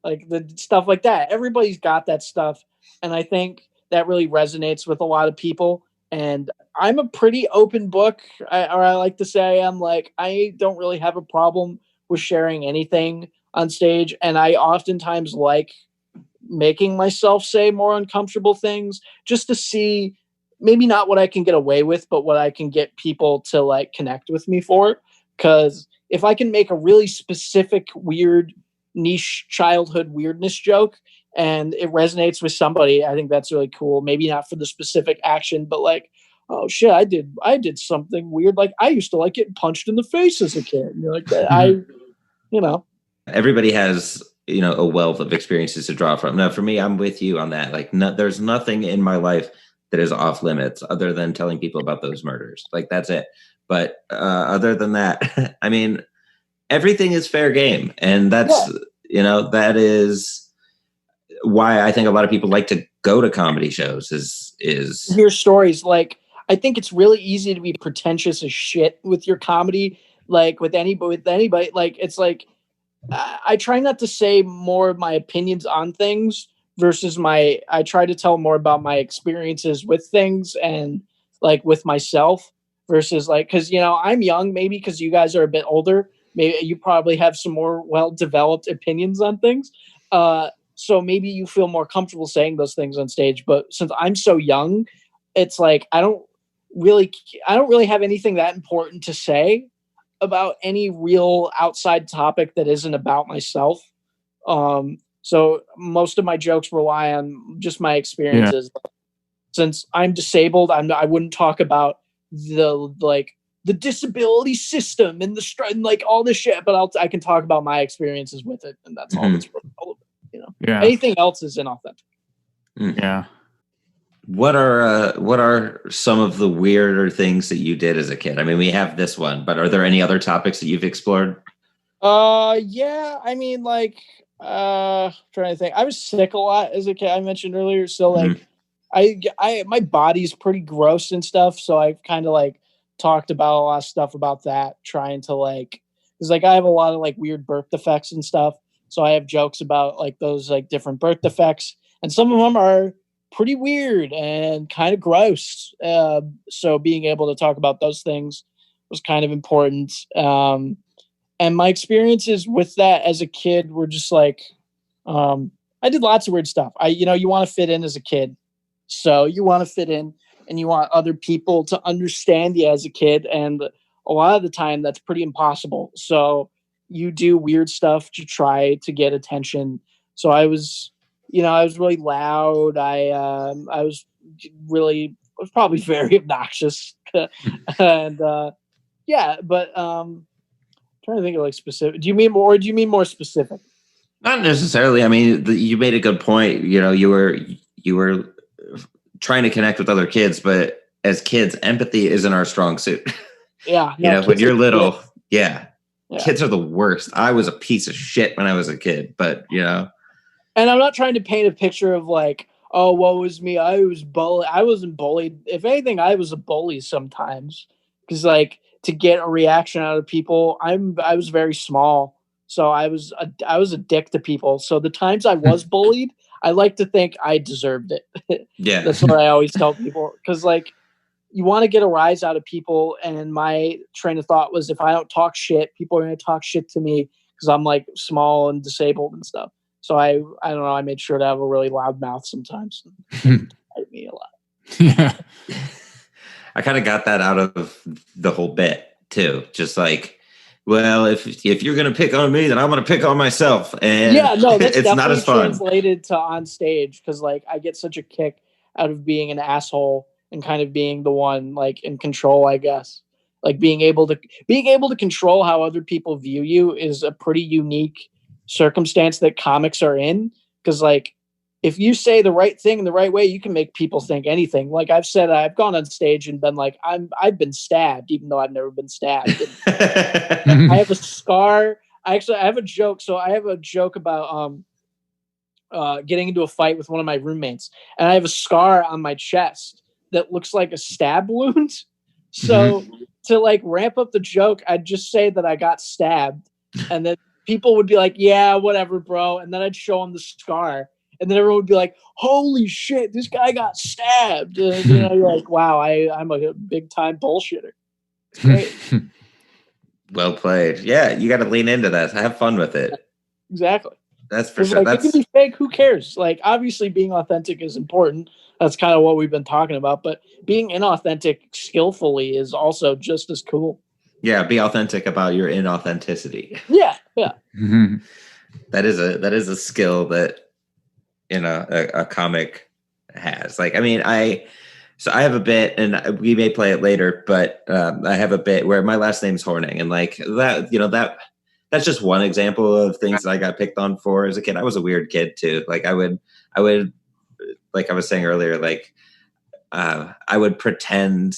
A: like the stuff like that. Everybody's got that stuff, and I think that really resonates with a lot of people. And I'm a pretty open book, I like to say. I'm like, I don't really have a problem with sharing anything on stage, and I oftentimes like making myself say more uncomfortable things just to see maybe not what I can get away with, but what I can get people to like connect with me for. Because if I can make a really specific, weird, niche childhood weirdness joke and it resonates with somebody, I think that's really cool. Maybe not for the specific action, but like, oh shit, I did something weird. Like I used to like getting punched in the face as a kid. And you're like,
D: Everybody has, a wealth of experiences to draw from. Now, for me, I'm with you on that. Like, there's nothing in my life that is off limits other than telling people about those murders. Like, that's it. But other than that, I mean, everything is fair game. And that's, that is why I think a lot of people like to go to comedy shows is
A: hear stories. Like, I think it's really easy to be pretentious as shit with your comedy. Like with anybody, like, it's like, I try not to say more of my opinions on things versus I try to tell more about my experiences with things and like with myself versus like, cause I'm young, maybe because you guys are a bit older. Maybe you probably have some more well-developed opinions on things. So maybe you feel more comfortable saying those things on stage, but since I'm so young, it's like, I don't really have anything that important to say about any real outside topic that isn't about myself. So most of my jokes rely on just my experiences. Yeah. Since I'm disabled, I wouldn't talk about the disability system and and like all this shit, but I can talk about my experiences with it, and that's all that's relevant.
B: Yeah.
A: Anything else is inauthentic.
B: Yeah.
D: What are some of the weirder things that you did as a kid? I mean, we have this one, but are there any other topics that you've explored?
A: Yeah. I mean, like, trying to think. I was sick a lot as a kid. I mentioned earlier, so like, my body's pretty gross and stuff. So I've kind of like talked about a lot of stuff about that, trying to like, because like I have a lot of like weird birth defects and stuff. So I have jokes about like those like different birth defects, and some of them are pretty weird and kind of gross. So being able to talk about those things was kind of important. And my experiences with that as a kid were just like, I did lots of weird stuff. You want to fit in as a kid. So you want to fit in and you want other people to understand you as a kid. And a lot of the time that's pretty impossible. So you do weird stuff to try to get attention. So I was really loud. I was probably very obnoxious. And but trying to think of like specific. Do you mean more specific?
D: Not necessarily. I mean, you made a good point. You were trying to connect with other kids, but as kids, empathy isn't our strong suit.
A: Yeah.
D: When you're little, kids are the worst. I was a piece of shit when I was a kid, but
A: And I'm not trying to paint a picture of like, oh, woe is me. I was bullied. I wasn't bullied. If anything, I was a bully sometimes because like to get a reaction out of people, I was very small. So I was a dick to people. So the times I was bullied, I like to think I deserved it.
D: Yeah.
A: That's what I always tell people. Because like you want to get a rise out of people. And my train of thought was if I don't talk shit, people are going to talk shit to me because I'm like small and disabled and stuff. So I don't know. I made sure to have a really loud mouth sometimes. It hurt me a lot.
B: Yeah.
D: I kind of got that out of the whole bit too. Just like, well, if you're going to pick on me, then I'm going to pick on myself. And
A: that's
D: it's not as fun.
A: Translated to on stage because like I get such a kick out of being an asshole and kind of being the one like in control, I guess. Like being able to control how other people view you is a pretty unique circumstance that comics are in. Because like if you say the right thing in the right way, you can make people think anything. Like I've said, I've gone on stage and been like, I've been stabbed, even though I've never been stabbed. I have a scar. I have a joke. So I have a joke about getting into a fight with one of my roommates, and I have a scar on my chest that looks like a stab wound. So to like ramp up the joke, I'd just say that I got stabbed, and then people would be like, "Yeah, whatever, bro," and then I'd show them the scar. And then everyone would be like, "Holy shit, this guy got stabbed!" And you're like, "Wow, I'm a big time bullshitter." It's great.
D: Well played. Yeah, you got to lean into that. Have fun with it.
A: Exactly.
D: That's for
A: 'Cause,
D: sure.
A: like, it can be fake. Who cares? Like, obviously, being authentic is important. That's kind of what we've been talking about. But being inauthentic skillfully is also just as cool.
D: Yeah, be authentic about your inauthenticity.
A: Yeah, yeah.
B: Mhm.
D: That is a skill that a comic has. Like, I mean, I have a bit, and we may play it later, but I have a bit where my last name's Horning, and like that. That's just one example of things that I got picked on for as a kid. I was a weird kid too. Like I would, like I was saying earlier, like I would pretend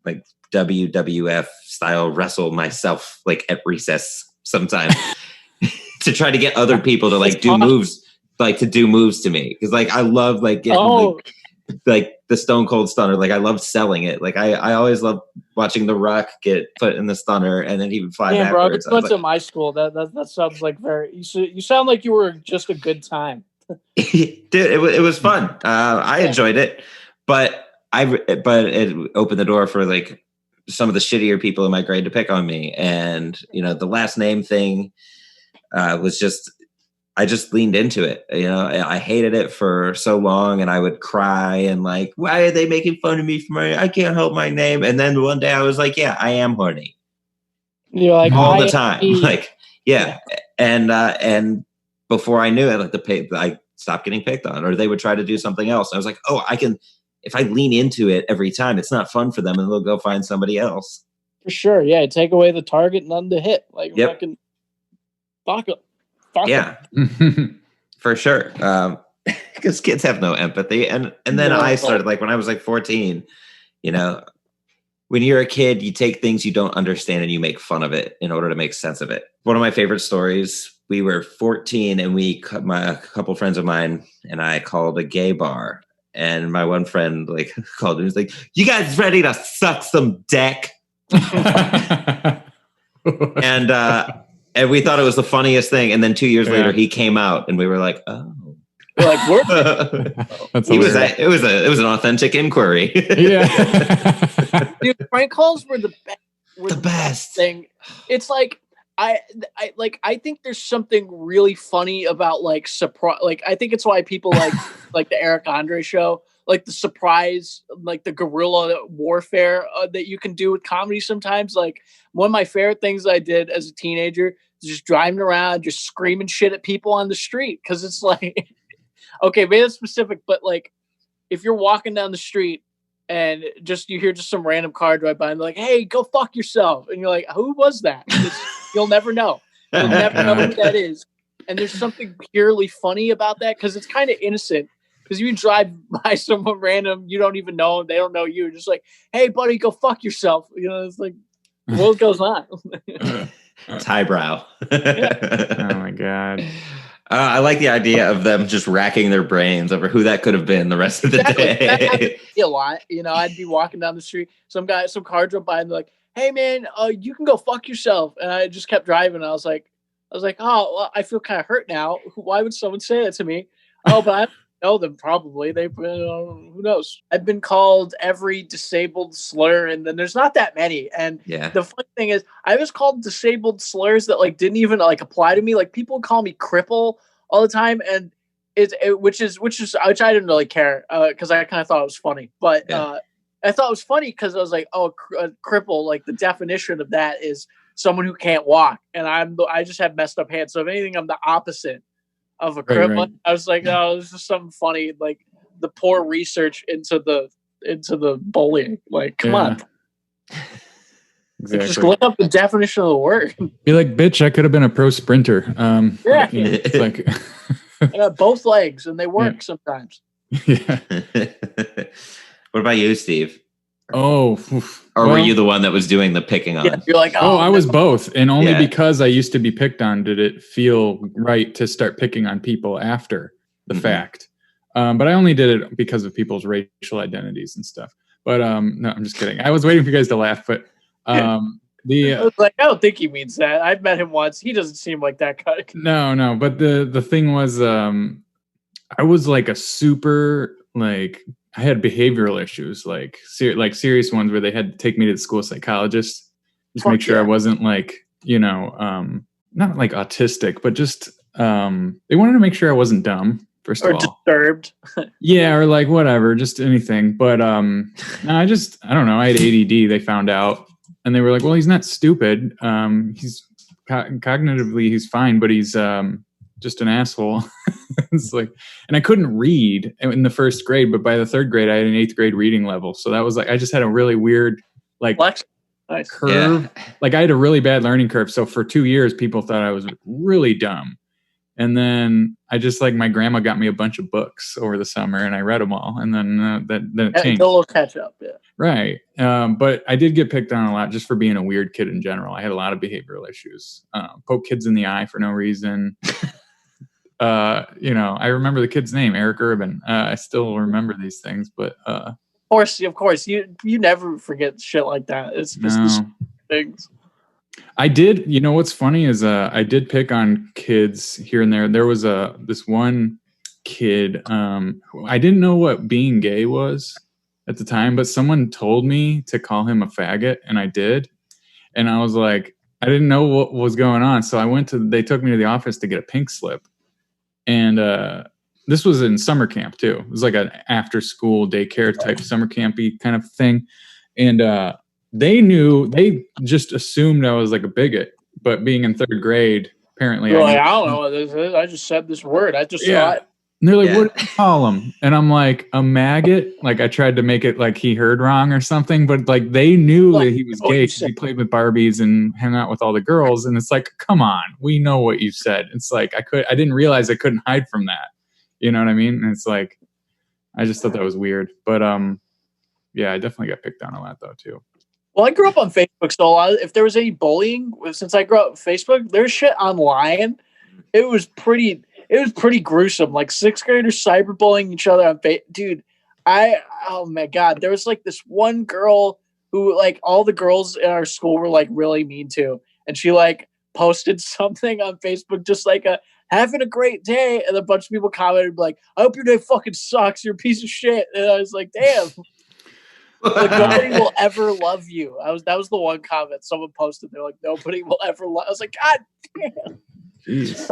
D: like WWF style wrestle myself like at recess sometimes to try to get other people to like do moves, to me. Cause like, I love like getting like the Stone Cold Stunner. Like I loved selling it. Like I always loved watching The Rock get put in the stunner and then he would fly backwards.
A: Bro, went to my school. That sounds like you sound like you were just a good time.
D: Dude, it was fun. I enjoyed it, but it opened the door for like some of the shittier people in my grade to pick on me. And the last name thing was just, I just leaned into it. I hated it for so long, and I would cry and like, why are they making fun of me for I can't help my name. And then one day I was like, yeah, I am horny.
A: You're like
D: all the time. Like, yeah. And before I knew it, like I stopped getting picked on, or they would try to do something else. I was like, oh, I can, if I lean into it every time, it's not fun for them, and they'll go find somebody else.
A: For sure. Yeah. Take away the target, none to hit. Like, fucking fuck it.
D: Yeah, for sure. Because kids have no empathy. And then I started, like, when I was like 14, when you're a kid, you take things you don't understand and you make fun of it in order to make sense of it. One of my favorite stories, we were 14 and a couple friends of mine and I called a gay bar. And my one friend like called me. He was like, "You guys ready to suck some dick?" And we thought it was the funniest thing. And then 2 years later, he came out, and we were like, "Oh,
A: we're like,
D: it was an authentic inquiry."
A: Yeah, dude, prank calls were the best.
D: The best
A: thing. It's like I think there's something really funny about like surprise. Like I think it's why people like the Eric Andre show, like the surprise, like the guerrilla warfare that you can do with comedy sometimes. Like one of my favorite things I did as a teenager is just driving around, just screaming shit at people on the street. Cause it's like, okay, maybe that's specific, but like if you're walking down the street and just you hear just some random car drive by and like, hey, go fuck yourself. And you're like, who was that? You'll never know. You'll never know who that is. And there's something purely funny about that because it's kind of innocent. Because you drive by someone random, you don't even know them, they don't know you. You're just like, hey, buddy, go fuck yourself. It's like, what goes on?
D: It's highbrow.
B: Oh my God.
D: I like the idea of them just racking their brains over who that could have been the rest of the day.
A: A lot, I'd be walking down the street, some car drove by and they're like, hey man, you can go fuck yourself. And I just kept driving. I was like, oh, well, I feel kind of hurt now. Why would someone say that to me? Oh, but I know them probably. Who knows? I've been called every disabled slur, and then there's not that many. And the funny thing is, I was called disabled slurs that like didn't even like apply to me. Like people call me cripple all the time, and which I didn't really care because I kind of thought it was funny. But I thought it was funny because I was like, oh, a cripple. Like the definition of that is someone who can't walk, and I just have messed up hands. So if anything, I'm the opposite of a cripple. Right. I was like, oh, this is something funny. Like the poor research into the bullying. Like, come on. Exactly. Just look up the definition of the word.
B: Be like, bitch, I could have been a pro sprinter. It's like
A: I got both legs and they work sometimes.
B: Yeah.
D: What about you, Steve?
B: Oh,
D: or were you the one that was doing the picking on?
A: Yeah, you're like,
B: I was both. And only because I used to be picked on did it feel right to start picking on people after the fact. But I only did it because of people's racial identities and stuff. But no, I'm just kidding. I was waiting for you guys to laugh, but I was
A: like, I don't think he means that. I've met him once. He doesn't seem like that guy.
B: No. But the thing was, I was like a super I had behavioral issues, like serious ones where they had to take me to the school psychologist, just make sure I wasn't not like autistic, but just They wanted to make sure I wasn't dumb, first of all.
A: Disturbed.
B: Yeah, or like whatever, just anything. But no, I don't know. I had ADD. They found out, and they were like, "Well, he's not stupid. He's cognitively he's fine, but he's just an asshole." It's like, and I couldn't read in the first grade, but by the third grade, I had an 8th grade reading level. So that was like, I just had a really weird like
A: nice.
B: curve. Yeah. Like I had a really bad learning curve. So for 2 years, people thought I was really dumb. And then I just like, my grandma got me a bunch of books over the summer and I read them all. And then then it changed.
A: A little catch up, yeah.
B: Right. But I did get picked on a lot just for being a weird kid in general. I had a lot of behavioral issues. Poke kids in the eye for no reason. I remember the kid's name, Eric Urban. I still remember these things, but of
A: course, you never forget shit like that. It's just the things.
B: I did. You know what's funny is I did pick on kids here and there. There was this one kid. I didn't know what being gay was at the time, but someone told me to call him a faggot, and I did. And I was like, I didn't know what was going on, so they took me to the office to get a pink slip. And this was in summer camp too. It was like an after-school daycare type summer campy kind of thing. And they just assumed I was like a bigot. But being in 3rd grade, apparently,
A: I don't know what this is. I just said this word. I just saw it.
B: And they're like, "What do you call him?" And I'm like, "A maggot." Like I tried to make it like he heard wrong or something, but like they knew that he was gay because he played with Barbies and hung out with all the girls. And it's like, come on, we know what you said. It's like I didn't realize I couldn't hide from that. You know what I mean? And it's like, I just thought that was weird. But yeah, I definitely got picked on a lot though too.
A: Well, I grew up on Facebook, so if there was any bullying, since I grew up on Facebook, there's shit online. It was pretty gruesome. Like 6th graders cyberbullying each other on Facebook. Dude, oh my God. There was like this one girl who like all the girls in our school were like really mean to. And she like posted something on Facebook, just like having a great day. And a bunch of people commented like, "I hope your day fucking sucks. You're a piece of shit." And I was like, damn. Like, nobody will ever love you. That was the one comment someone posted. They're like, "Nobody will ever love." I was like, God damn.
B: Jeez.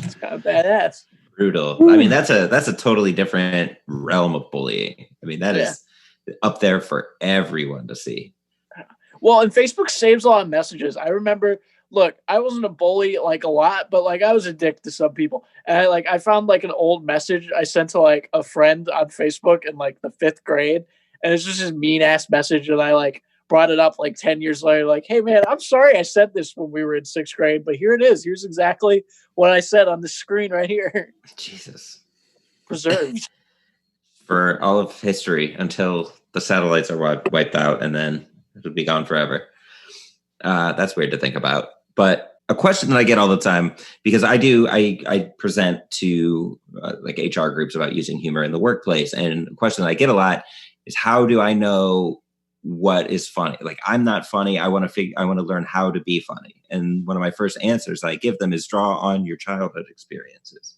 A: It's kind of badass.
D: Brutal. Ooh. I mean, that's a totally different realm of bullying. I mean, that is up there for everyone to see.
A: Well, and Facebook saves a lot of messages. I remember, look, I wasn't a bully like a lot, but like I was a dick to some people. And I found like an old message I sent to like a friend on Facebook in like the 5th grade. And it's just this mean ass message. And I like brought it up like 10 years later, like, "Hey man, I'm sorry I said this when we were in 6th grade, but here it is. Here's exactly what I said on the screen right here."
D: Jesus.
A: Preserved.
D: For all of history until the satellites are wiped out and then it'll be gone forever. That's weird to think about. But a question that I get all the time, because I present to like HR groups about using humor in the workplace. And a question that I get a lot is, how do I know what is funny? Like, I'm not funny. I want to learn how to be funny. And one of my first answers I give them is draw on your childhood experiences.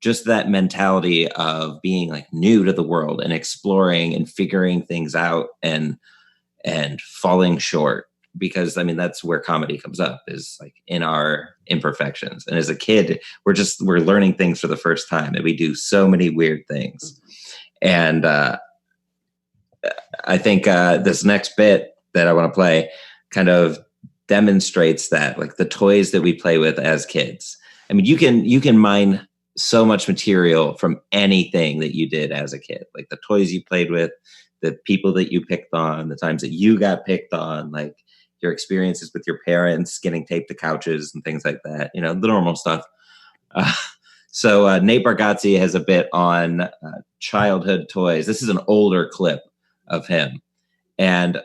D: Just that mentality of being like new to the world and exploring and figuring things out and falling short. Because I mean, that's where comedy comes up, is like in our imperfections. And as a kid, we're learning things for the first time, and we do so many weird things. And I think this next bit that I want to play kind of demonstrates that, like the toys that we play with as kids. I mean, you can mine so much material from anything that you did as a kid, like the toys you played with, the people that you picked on, the times that you got picked on, like your experiences with your parents, getting taped to couches and things like that, the normal stuff. So Nate Bargatze has a bit on childhood toys. This is an older clip of him, and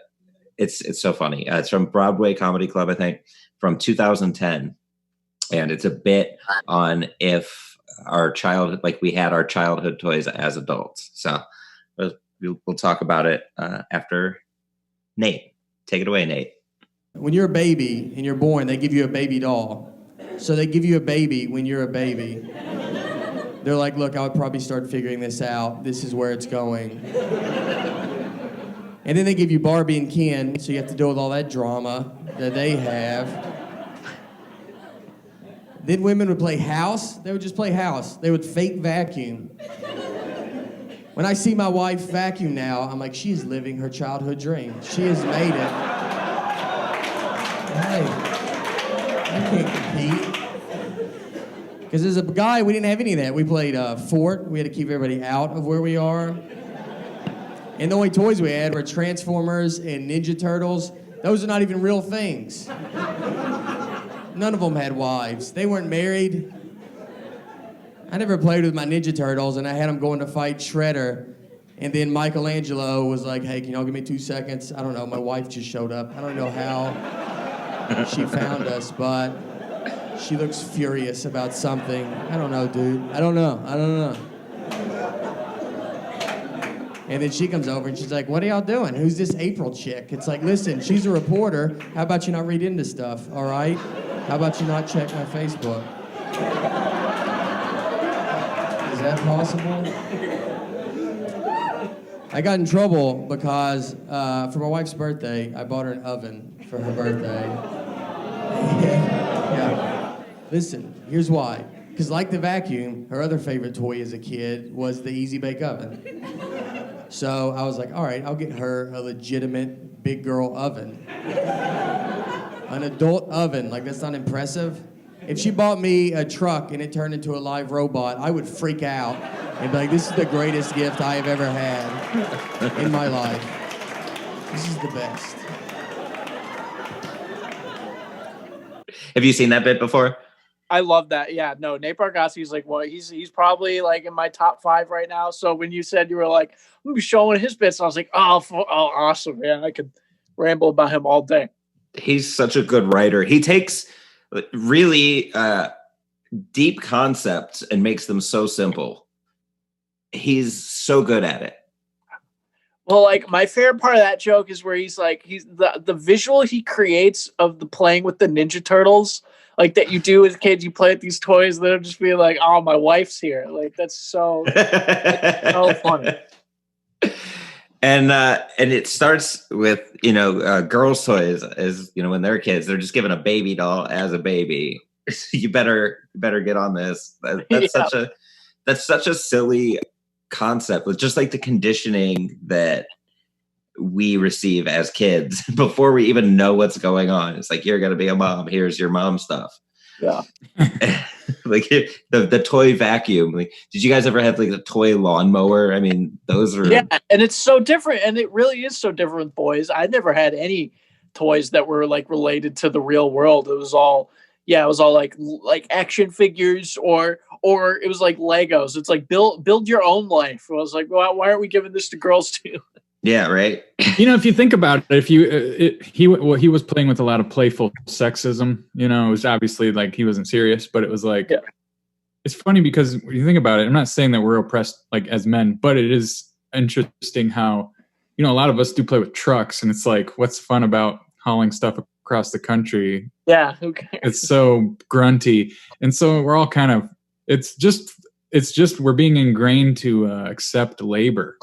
D: it's so funny. It's from Broadway Comedy Club, I think, from 2010, and it's a bit on if our childhood, like we had our childhood toys as adults. So we'll talk about it after Nate. Take it away, Nate.
F: When you're a baby and you're born, they give you a baby doll. So they give you a baby when you're a baby. They're like, "Look, I would probably start figuring this out. This is where it's going." And then they give you Barbie and Ken, so you have to deal with all that drama that they have. Then women would play house. They would just play house. They would fake vacuum. When I see my wife vacuum now, I'm like, she is living her childhood dream. She has made it. Hey, I can't compete. Because as a guy, we didn't have any of that. We played Fort. We had to keep everybody out of where we are. And the only toys we had were Transformers and Ninja Turtles. Those are not even real things. None of them had wives. They weren't married. I never played with my Ninja Turtles, and I had them going to fight Shredder. And then Michelangelo was like, hey, can y'all give me 2 seconds? I don't know, my wife just showed up. I don't know how she found us, but she looks furious about something. I don't know, dude. I don't know. And then she comes over and she's like, what are y'all doing? Who's this April chick? It's like, listen, she's a reporter. How about you not read into stuff, all right? How about you not check my Facebook? Is that possible? I got in trouble because for my wife's birthday, I bought her an oven for her birthday. Yeah. Listen, here's why. Because like the vacuum, her other favorite toy as a kid was the Easy Bake Oven. So I was like, all right, I'll get her a legitimate big girl oven. An adult oven, like that's not impressive. If she bought me a truck and it turned into a live robot, I would freak out and be like, this is the greatest gift I have ever had in my life. This is the best.
D: Have you seen that bit before?
A: I love that. Yeah, no, Nate Bargatze's like, well, he's probably like in my top 5 right now. So when you said you were like, I'm gonna be showing his bits, I was like, oh, awesome, man. I could ramble about him all day.
D: He's such a good writer. He takes really deep concepts and makes them so simple. He's so good at it.
A: Well, like my favorite part of that joke is where he's the visual he creates of the playing with the Ninja Turtles, like that you do as kids. You play with these toys that are just being like, oh, my wife's here. Like that's so funny.
D: And it starts with girls' toys, as when they're kids, they're just given a baby doll as a baby. You better get on this. That's such a silly concept, with just like the conditioning that we receive as kids before we even know what's going on. It's like, you're gonna be a mom. Here's your mom stuff.
A: Yeah.
D: Like the toy vacuum. Like, did you guys ever have like a toy lawnmower? I mean, those are
A: and it's so different, and it really is so different with boys. I never had any toys that were like related to the real world. It was all like action figures or it was like Legos. It's like build your own life. I was like, well, why aren't we giving this to girls too?
D: Yeah, right.
B: If you think about it, he was playing with a lot of playful sexism. It was obviously like he wasn't serious, but it was like, It's funny because when you think about it, I'm not saying that we're oppressed like as men, but it is interesting how, a lot of us do play with trucks, and it's like, what's fun about hauling stuff across the country?
A: Yeah, who cares? It's
B: so grunty, and so we're all kind of. It's just we're being ingrained to accept labor.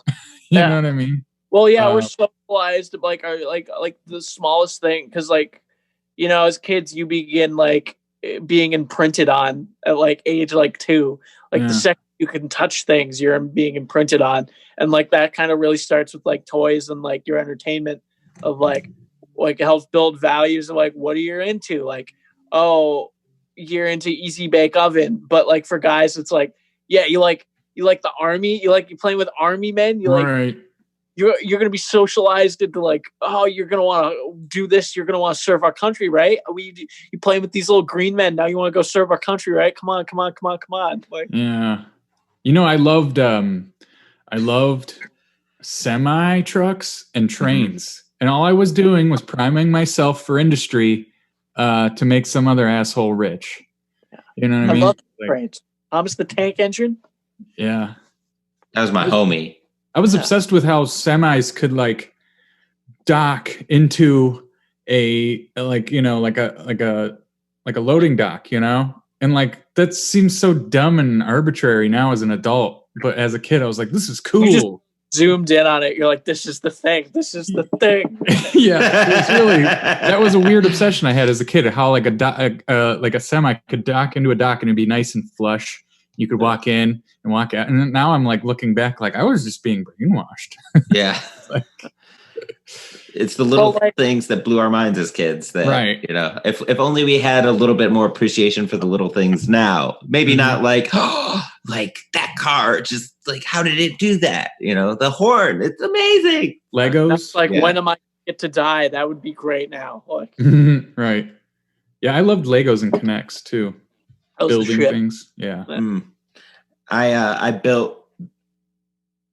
B: You know what I mean?
A: Well, yeah, we're socialized like the smallest thing, because as kids you begin like being imprinted on at like age like 2, the second you can touch things you're being imprinted on, and like that kind of really starts with like toys and like your entertainment of like it helps build values of like what are you into, like, oh, you're into Easy Bake Oven, but like for guys it's like, yeah, you like the army, you playing with army men,
B: right.
A: You're going to be socialized into like, oh, you're going to want to do this. You're going to want to serve our country, right? You playing with these little green men. Now you want to go serve our country, right? Come on. Like,
B: yeah. I loved semi trucks and trains. Mm-hmm. And all I was doing was priming myself for industry to make some other asshole rich.
A: Yeah.
B: You know what I mean?
A: I love trains. Thomas the Tank Engine.
B: Yeah.
D: That was my homie.
B: I was obsessed with how semis could like dock into a loading dock, and like that seems so dumb and arbitrary now as an adult, but as a kid I was like, this is cool.
A: zoomed in on it. You're like, this is the thing. This is the thing.
B: Yeah, it's really that was a weird obsession I had as a kid. How like a semi could dock into a dock and it'd be nice and flush. You could walk in and walk out, and now I'm like looking back, like I was just being brainwashed.
D: Yeah. It's the little things that blew our minds as kids that,
B: right.
D: If only we had a little bit more appreciation for the little things now. Maybe not like, like that car, just like, how did it do that? The horn, it's amazing.
B: Legos.
A: That's like, when am I get to die? That would be great now. Like,
B: right. Yeah, I loved Legos and Connects too. Building things. Yeah.
D: I built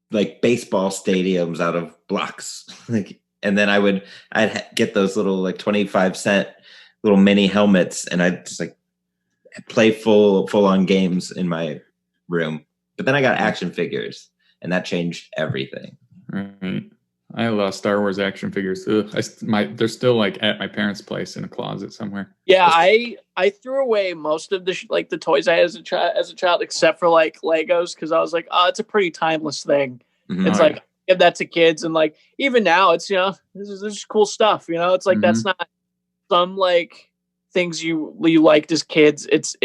D: like baseball stadiums out of blocks. And then I'd get those little like 25-cent little mini helmets, and I'd just like play full on games in my room. But then I got action figures, and that changed everything.
B: Right. I love Star Wars action figures. They're still like at my parents' place in a closet somewhere.
A: Yeah, I threw away most of the the toys I had as a child, except for like Legos, because I was like, oh, it's a pretty timeless thing.
D: Mm-hmm.
A: It's like, give that to kids, and like even now it's this is cool stuff. It's like that's not some like things you liked as kids. It's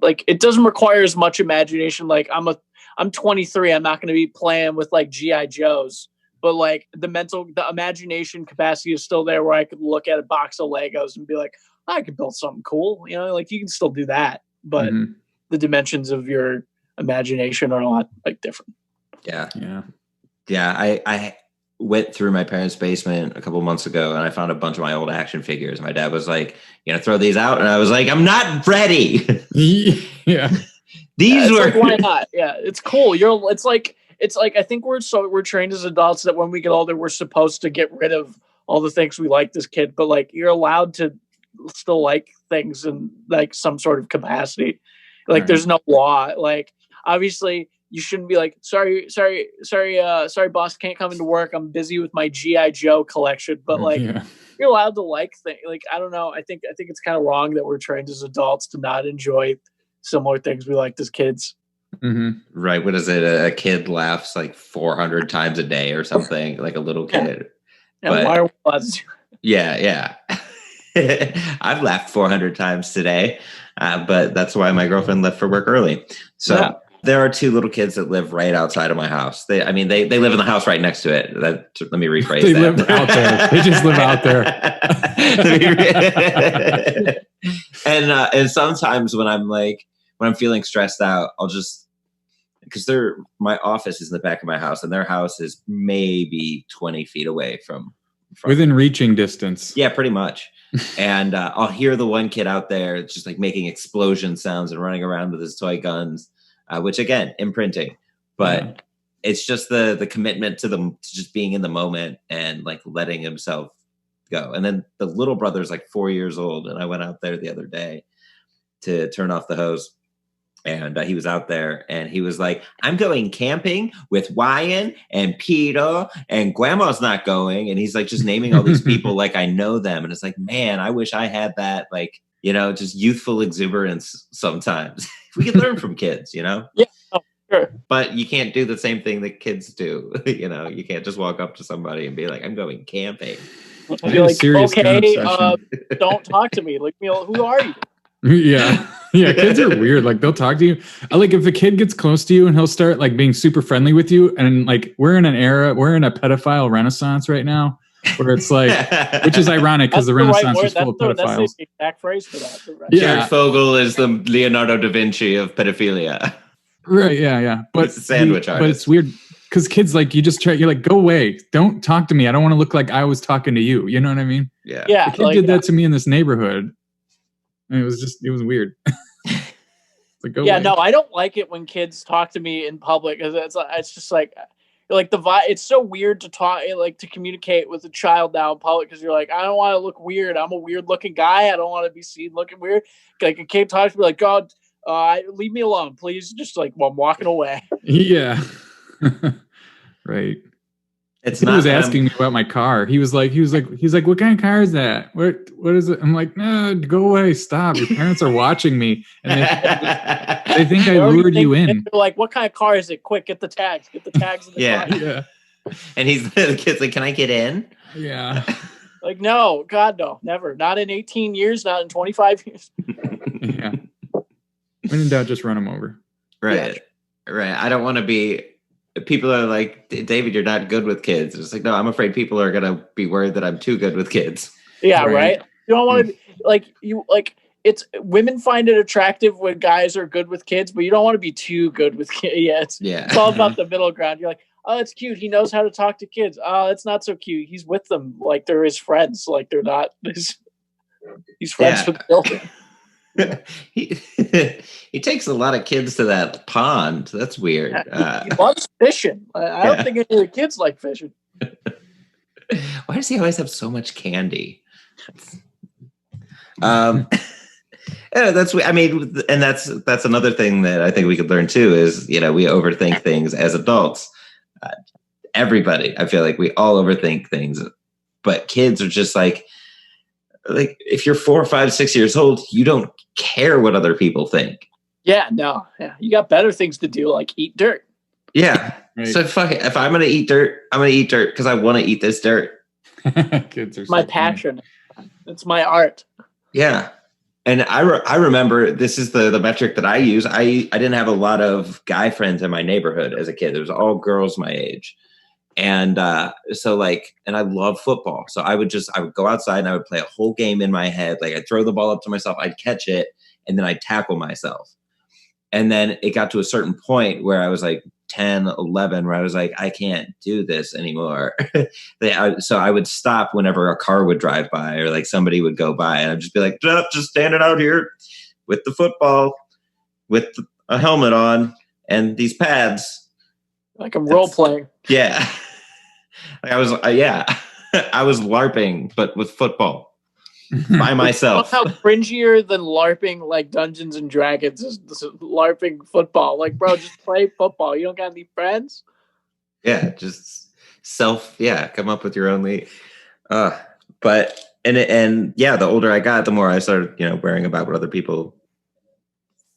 A: like it doesn't require as much imagination. Like I'm 23. I'm not going to be playing with like GI Joes, but like the imagination capacity is still there, where I could look at a box of Legos and be like, I could build something cool. Like you can still do that, but the dimensions of your imagination are a lot like different.
D: Yeah.
B: Yeah.
D: I went through my parents' basement a couple months ago, and I found a bunch of my old action figures. My dad was like, throw these out. And I was like, I'm not ready.
B: Yeah.
D: These were
A: like, why not? Yeah. It's cool. It's like, I think we're trained as adults that when we get older, we're supposed to get rid of all the things we liked as kids, but like you're allowed to still like things in like some sort of capacity. Like there's no law. Like obviously, you shouldn't be like, sorry, boss, can't come into work. I'm busy with my GI Joe collection. But like, you're allowed to like things. Like, I don't know. I think it's kind of wrong that we're trained as adults to not enjoy similar things we liked as kids.
B: Mm-hmm.
D: Right. What is it? A kid laughs like 400 times a day or something, like a little kid.
A: Yeah. But, why are we allowed to do
D: Yeah. I've laughed 400 times today, but that's why my girlfriend left for work early. So there are two little kids that live right outside of my house. They live in the house right next to it. Let me rephrase
B: they
D: that.
B: Live out there. They just live out there.
D: And sometimes when I'm feeling stressed out, I'll just, because my office is in the back of my house, and their house is maybe 20 feet away from
B: within reaching distance.
D: Yeah, pretty much. And I'll hear the one kid out there just like making explosion sounds and running around with his toy guns. Which again, imprinting, but it's just the commitment to just being in the moment and like letting himself go. And then the little brother's like 4 years old, and I went out there the other day to turn off the hose, and he was out there, and he was like, I'm going camping with Wyan and Peter, and Grandma's not going. And he's like just naming all these people like I know them. And it's like, man, I wish I had that, like, just youthful exuberance sometimes. We can learn from kids,
A: Yeah, sure.
D: But you can't do the same thing that kids do. You can't just walk up to somebody and be like, I'm going camping.
A: Be like, okay, don't talk to me. Like, who are you?
B: Yeah. Kids are weird. Like they'll talk to you. Like if a kid gets close to you and he'll start like being super friendly with you, and like we're in a pedophile renaissance right now, where it's like, which is ironic because the Renaissance was full of pedophiles.
A: That's the exact phrase for that. Right?
D: Jared Fogle is the Leonardo da Vinci of pedophilia.
B: Right, yeah. But
D: it's a sandwich artist.
B: But it's weird because kids, like, you're like, go away. Don't talk to me. I don't want to look like I was talking to you. You know what I mean?
D: Yeah.
A: Yeah.
B: The kid did that to me in this neighborhood. And it was weird. Like, go away.
A: No, I don't like it when kids talk to me in public. It's just like the vibe. It's so weird to talk, like to communicate with a child now in public, because you're like, I don't want to look weird. I'm a weird looking guy. I don't want to be seen looking weird. Like a kid talks to me like, God, leave me alone, please. Just like, I'm walking away.
B: Yeah. Right.
D: It's
B: He
D: not
B: was
D: that
B: asking me about my car. He's like, what kind of car is that? What is it? I'm like, no, go away, stop. Your parents are watching me, and they think I lured you in.
A: They're like, what kind of car is it? Quick, get the tags. Get the tags in the
D: Yeah.
A: car.
B: Yeah,
D: And the kid's like, can I get in?
B: yeah,
A: Like, no, God, no, never. Not in 18 years, not in 25 years.
B: yeah. When in doubt, just run them over.
D: Right. Right. I don't want to be. People are like, David, you're not good with kids. It's like, no, I'm afraid people are gonna be worried that I'm too good with kids.
A: Yeah,
B: Right.
A: right. You don't want to be it's women find it attractive when guys are good with kids, but you don't want to be too good with kids. Yeah, it's all about the middle ground. You're like, oh, it's cute. He knows how to talk to kids. Oh, it's not so cute. He's with them like they're his friends. Like they're not. He's friends with children.
D: He takes a lot of kids to that pond. That's weird.
A: He loves fishing. I don't think any of the kids like fishing.
D: Why does he always have so much candy? Yeah, that's another thing that I think we could learn too is, we overthink things as adults. Everybody, I feel like we all overthink things, but kids are just like if you're 4, 5, 6 years old, you don't care what other people think.
A: Yeah, no. Yeah. You got better things to do, like eat dirt.
D: Yeah.
B: Right.
D: So fuck it. If I'm going to eat dirt, I'm going to eat dirt because I want to eat this dirt.
B: Kids are
A: My
B: so
A: passion. It's my art.
D: Yeah. And I remember this is the metric that I use. I didn't have a lot of guy friends in my neighborhood as a kid. It was all girls my age. And so and I love football. So I would go outside and I would play a whole game in my head. Like I'd throw the ball up to myself, I'd catch it, and then I'd tackle myself. And then it got to a certain point where I was like 10, 11, where I was like, I can't do this anymore. So I would stop whenever a car would drive by or like somebody would go by, and I'd just be like, just standing out here with the football, with a helmet on and these pads.
A: Like I'm role playing.
D: Yeah. I was LARPing, but with football by myself.
A: How cringier than LARPing like Dungeons and Dragons is LARPing football. Like, bro, just play football. You don't got any friends?
D: Yeah, just come up with your own league. But the older I got, the more I started, worrying about what other people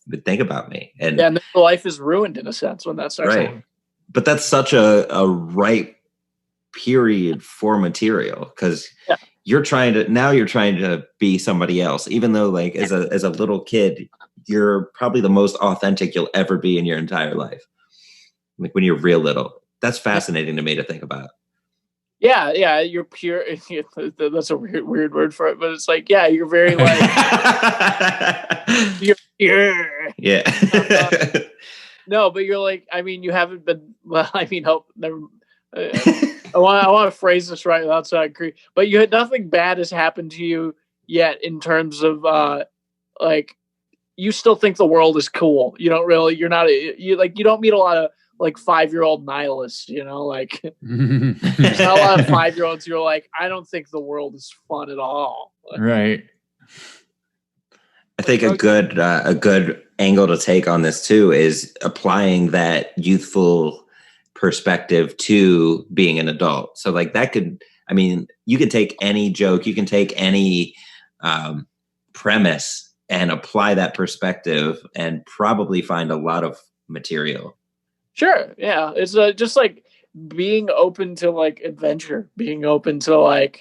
D: would think about me. And
A: then life is ruined in a sense when that starts happening.
D: But that's such a ripe period for material because you're trying to be somebody else, even though as a little kid, you're probably the most authentic you'll ever be in your entire life. Like when you're real little. That's fascinating to me to think about.
A: Yeah, you're pure. That's a weird word for it, but it's like, you're very you're pure.
D: Yeah.
A: No, but you're like, you haven't been. Well, never. I want to phrase this right without sounding creepy, but nothing bad has happened to you yet in terms of you still think the world is cool. You don't really. You're not. You don't meet a lot of 5-year-old nihilists. There's not a lot of 5-year-olds who are like, I don't think the world is fun at all.
B: Right.
D: I think a good angle to take on this too is applying that youthful perspective to being an adult. So that could, you can take any joke, you can take any premise and apply that perspective and probably find a lot of material. Sure.
A: Yeah. It's just being open to adventure, being open to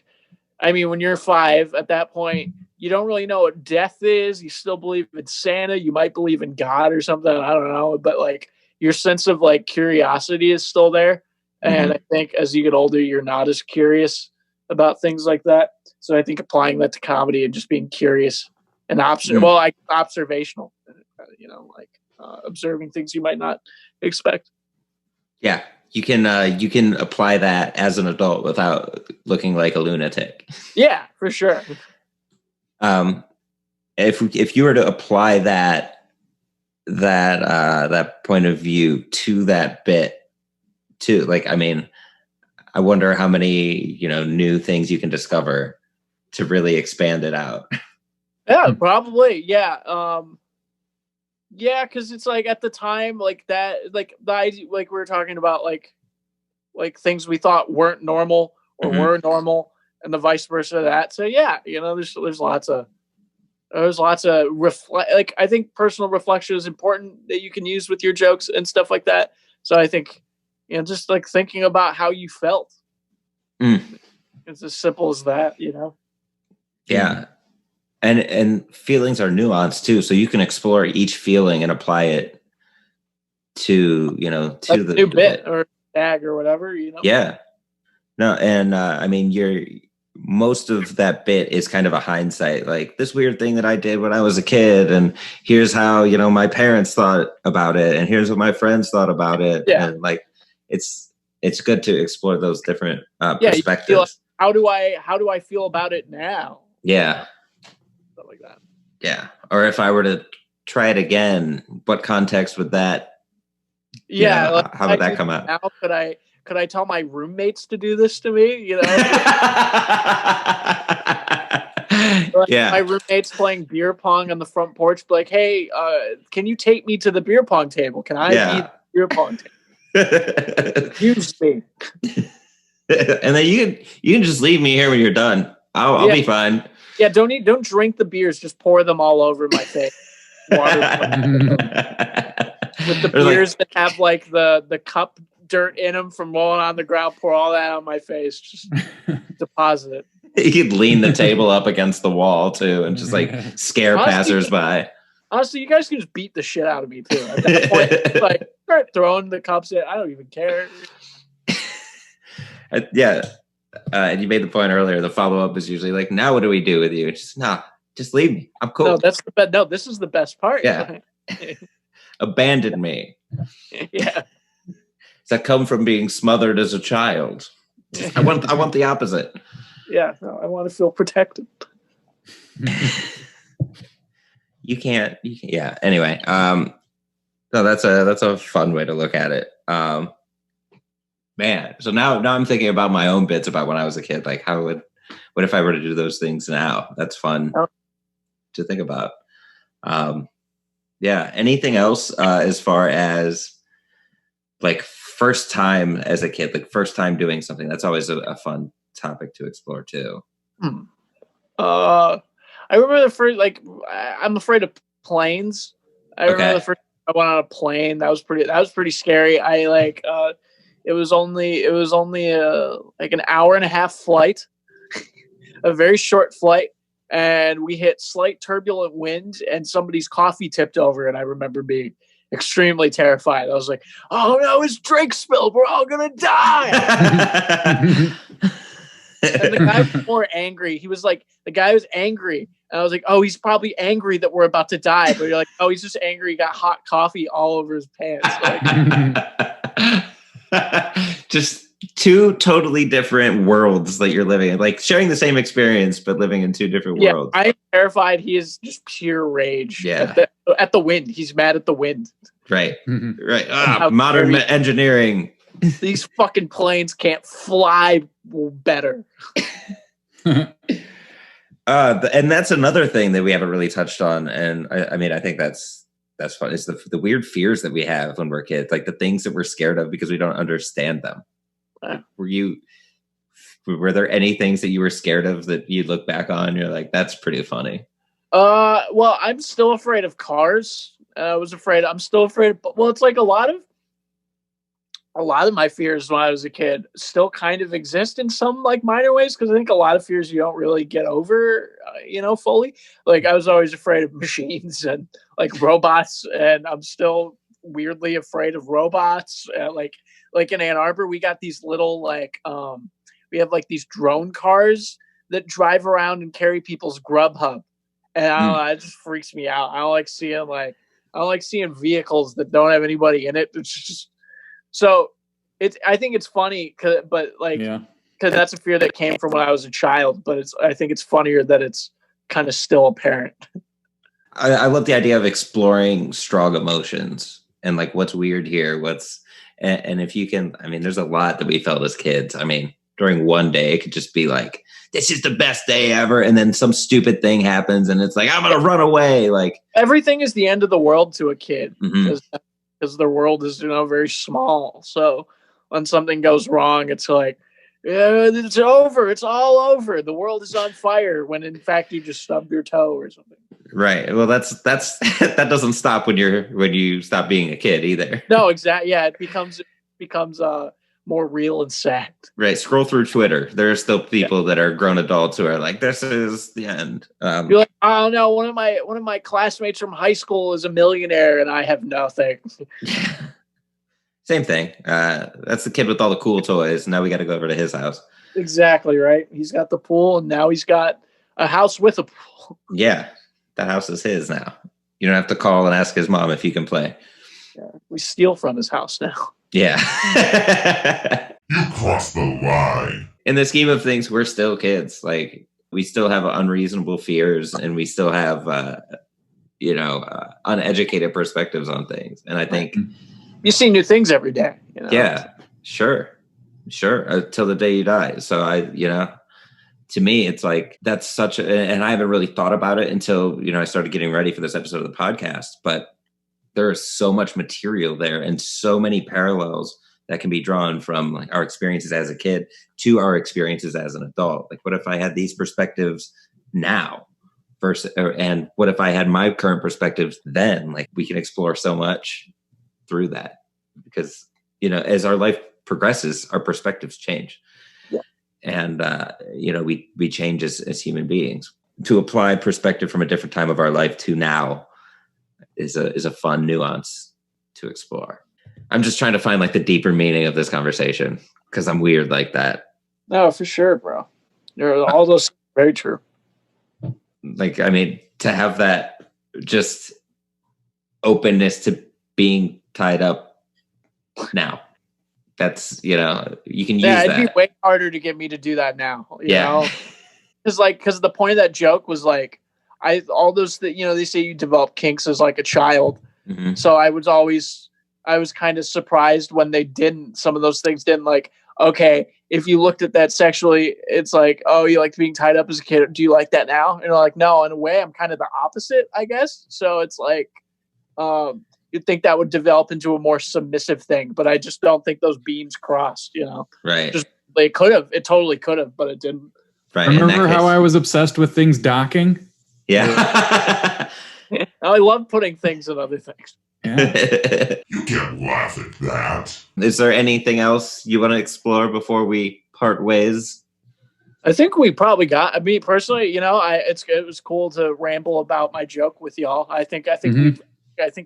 A: when you're 5 at that point, you don't really know what death is. You still believe in Santa. You might believe in God or something. I don't know. But your sense of curiosity is still there. And I think as you get older, you're not as curious about things like that. So I think applying that to comedy and just being curious and observational, observing things you might not expect.
D: Yeah. You can apply that as an adult without looking like a lunatic.
A: Yeah, for sure.
D: If you were to apply that point of view to that bit too, I wonder how many new things you can discover to really expand it out.
A: Yeah, probably. Yeah. Yeah, because it's at the time that the idea we were talking about like things we thought weren't normal or were normal, and the vice versa of that. So yeah, there's lots of like, I think personal reflection is important that you can use with your jokes and stuff like that. So I think, just like thinking about how you felt. It's as simple as that,
D: Yeah. And feelings are nuanced too. So you can explore each feeling and apply it to, to
A: like
D: the
A: new bit
D: bit.
A: or tag or whatever,
D: Yeah. No. And I mean, most of that bit is kind of a hindsight, like this weird thing that I did when I was a kid. And here's how, my parents thought about it. And here's what my friends thought about it.
A: Yeah.
D: And like, it's good to explore those different perspectives.
A: Like, how do I feel about it now?
D: Yeah.
A: Stuff like that.
D: Yeah. Or if I were to try it again, what context would that?
A: Yeah.
D: Like, how would that come out?
A: Now, could I tell my roommates to do this to me?
D: Yeah.
A: My roommates playing beer pong on the front porch, be like, hey, can you take me to the beer pong table? Can I be the beer pong table? Use me.
D: And then you can just leave me here when you're done. I'll be fine.
A: Yeah, don't drink the beers. Just pour them all over my face. Water with the beers that have like the cup dirt in them from rolling on the ground. Pour all that on my face. Just deposit it.
D: You could lean the table up against the wall too, and just like scare passersby.
A: Honestly, you guys can just beat the shit out of me too. At that point, like start throwing the cups in. I don't even care.
D: Yeah. And you made the point earlier. The follow up is usually like, "Now what do we do with you?" It's just just leave me. I'm cool.
A: No, that's the best. No, this is the best part.
D: Yeah. Abandon me.
A: Yeah.
D: Does that come from being smothered as a child? I want the opposite.
A: Yeah. No, I want to feel protected.
D: You can't. Yeah. Anyway. No, that's a fun way to look at it. Man. So now I'm thinking about my own bits about when I was a kid. Like, what if I were to do those things now? That's fun to think about. Yeah. Anything else as far as like first time as a kid, like first time doing something? That's always a fun topic to explore too.
A: I remember the first, like, I'm afraid of planes. I remember the first time I went on a plane. That was pretty scary. I like, it was only like an hour and a half flight, a very short flight. And we hit slight turbulent wind and somebody's coffee tipped over. And I remember being extremely terrified. I was like, oh no, it's drink spilled. We're all going to die. And the guy was more angry. He was like, the guy was angry. And I was like, oh, he's probably angry that we're about to die. But you're like, oh, he's just angry. He got hot coffee all over his pants. Like,
D: just two totally different worlds that you're living in, like sharing the same experience, but living in two different worlds.
A: I'm terrified. He is just pure rage.
D: Yeah.
A: At the wind. He's mad at the wind.
D: Right. Right. Modern engineering.
A: These fucking planes can't fly better.
D: And that's another thing that we haven't really touched on. And I mean, I think that's fun. It's the weird fears that we have when we're kids, like the things that we're scared of because we don't understand them. Were there any things that you were scared of that you look back on and you're like, that's pretty funny?
A: Well, I'm still afraid of cars. I'm still afraid of, well, it's like a lot of my fears when I was a kid still kind of exist in some like minor ways. Cause I think a lot of fears you don't really get over, fully. Like I was always afraid of machines and like robots, and I'm still weirdly afraid of robots. Like in Ann Arbor, we got these little we have like these drone cars that drive around and carry people's Grubhub, and I don't know, it just freaks me out. I don't like seeing vehicles that don't have anybody in it. It's just so I think it's funny, because that's a fear that came from when I was a child. But I think it's funnier that it's kind of still apparent.
D: I love the idea of exploring strong emotions and like what's weird here, and if you can, I mean, there's a lot that we felt as kids. I mean, during one day, it could just be like, this is the best day ever. And then some stupid thing happens and it's like, I'm going to run away. Like
A: everything is the end of the world to a kid because their world is, very small. So when something goes wrong, it's like, yeah, it's over. It's all over. The world is on fire when in fact you just stubbed your toe or something.
D: Right. Well, that's that doesn't stop when you stop being a kid either.
A: No, exactly. Yeah, it becomes more real and sad.
D: Right. Scroll through Twitter. There are still people that are grown adults who are like, "This is the end."
A: You're like, I don't know. One of my classmates from high school is a millionaire, and I have nothing.
D: Same thing. That's the kid with all the cool toys. Now we got to go over to his house.
A: Exactly right. He's got the pool, and now he's got a house with a pool.
D: Yeah, that house is his now. You don't have to call and ask his mom if you can play.
A: Yeah, we steal from his house now.
D: Yeah.
C: You crossed the line.
D: In the scheme of things, we're still kids. Like, we still have unreasonable fears, and we still have, uneducated perspectives on things. And I think
A: you see new things every day. You know?
D: Yeah, sure, till the day you die. So to me, it's like that's such and I haven't really thought about it until I started getting ready for this episode of the podcast. But there is so much material there and so many parallels that can be drawn from like our experiences as a kid to our experiences as an adult. Like, what if I had these perspectives now and what if I had my current perspectives then? Like, we can explore so much through that because, as our life progresses, our perspectives change.
A: Yeah.
D: And, we change as human beings. To apply perspective from a different time of our life to now is a fun nuance to explore. I'm just trying to find like the deeper meaning of this conversation because I'm weird like that.
A: No, for sure, bro. All those very true.
D: Like, I mean, to have that just openness to being tied up now. That's, you can use that.
A: It'd be way harder to get me to do that now. You
D: Yeah.
A: Because the point of that joke was like, they say you develop kinks as like a child.
D: Mm-hmm.
A: So I was kind of surprised when they didn't. Some of those things didn't. Like, okay, if you looked at that sexually, it's like, oh, you liked being tied up as a kid. Do you like that now? And they're like, no, in a way, I'm kind of the opposite, I guess. So it's like, you'd think that would develop into a more submissive thing, but I just don't think those beams crossed,
D: Right.
A: It could have. It totally could have, but it didn't.
D: Right.
B: Remember how I was obsessed with things docking?
D: Yeah.
A: I love putting things in other things.
B: Yeah.
C: You can't laugh at that.
D: Is there anything else you want to explore before we part ways?
A: I think we probably got. Me personally, it was cool to ramble about my joke with y'all. I think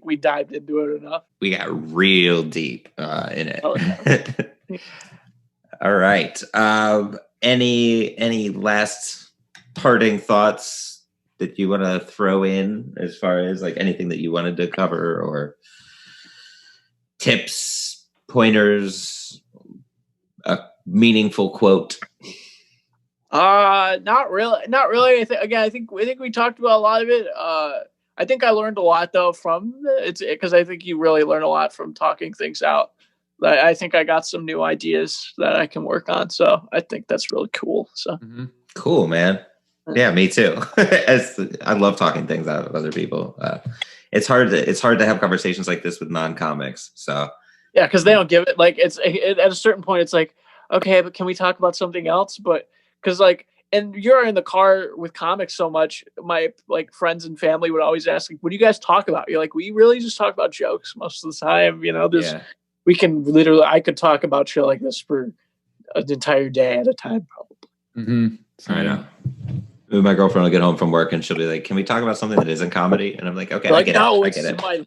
A: we dived into it enough.
D: We got real deep in it.
A: Oh, yeah.
D: All right. Any last parting thoughts that you want to throw in as far as like anything that you wanted to cover or tips, pointers, a meaningful quote?
A: Not really. I think we talked about a lot of it. I think I learned a lot though from it's because I think you really learn a lot from talking things out. I think I got some new ideas that I can work on. So I think that's really cool. So
D: Cool, man. Yeah, me too. I love talking things out of other people. It's hard to have conversations like this with non-comics. So
A: yeah, because they don't give it like at a certain point. It's like, okay, but can we talk about something else? But because like, and you're in the car with comics so much, my like friends and family would always ask, like, what do you guys talk about? You're like, we really just talk about jokes most of the time. We can literally, I could talk about shit like this for an entire day at a time, probably.
B: Mm-hmm.
D: I know. My girlfriend will get home from work and she'll be like, can we talk about something that isn't comedy? And I'm like, okay, I get it.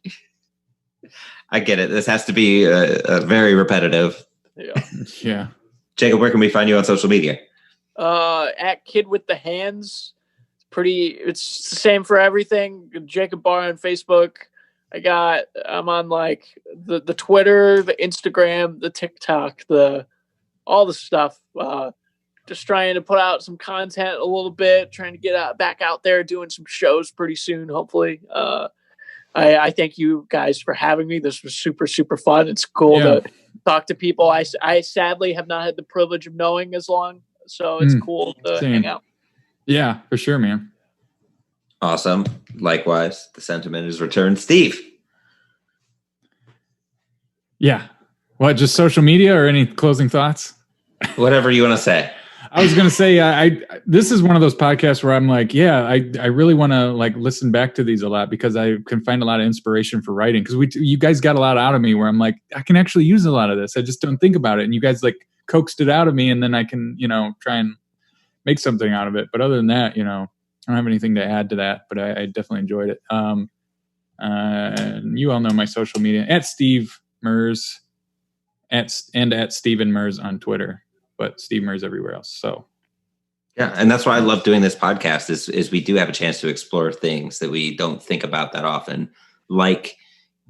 D: I get it. This has to be a very repetitive.
A: Yeah.
B: Yeah.
D: Jacob, where can we find you on social media?
A: At Kid with the Hands. It's the same for everything. Jacob Barr on Facebook. I'm on like the Twitter, the Instagram, the TikTok, all the stuff. Just trying to put out some content a little bit, trying to get back out there, doing some shows pretty soon, hopefully. I thank you guys for having me. This was super, super fun. It's cool to talk to people I sadly have not had the privilege of knowing as long. So it's cool to hang out.
B: Yeah, for sure, man.
D: Awesome. Likewise, the sentiment is returned. Steve.
B: Yeah. What, just social media or any closing thoughts?
D: Whatever you want to say.
B: I was going to say, this is one of those podcasts where I'm like, yeah, I really want to like listen back to these a lot because I can find a lot of inspiration for writing. Because you guys got a lot out of me where I'm like, I can actually use a lot of this. I just don't think about it. And you guys like coaxed it out of me, and then I can, try and make something out of it. But other than that, I don't have anything to add to that. But I definitely enjoyed it. And you all know my social media at Steve Mers at Steven Mers on Twitter, but Steve Mers everywhere else. So
D: yeah, and that's why I love doing this podcast is we do have a chance to explore things that we don't think about that often, like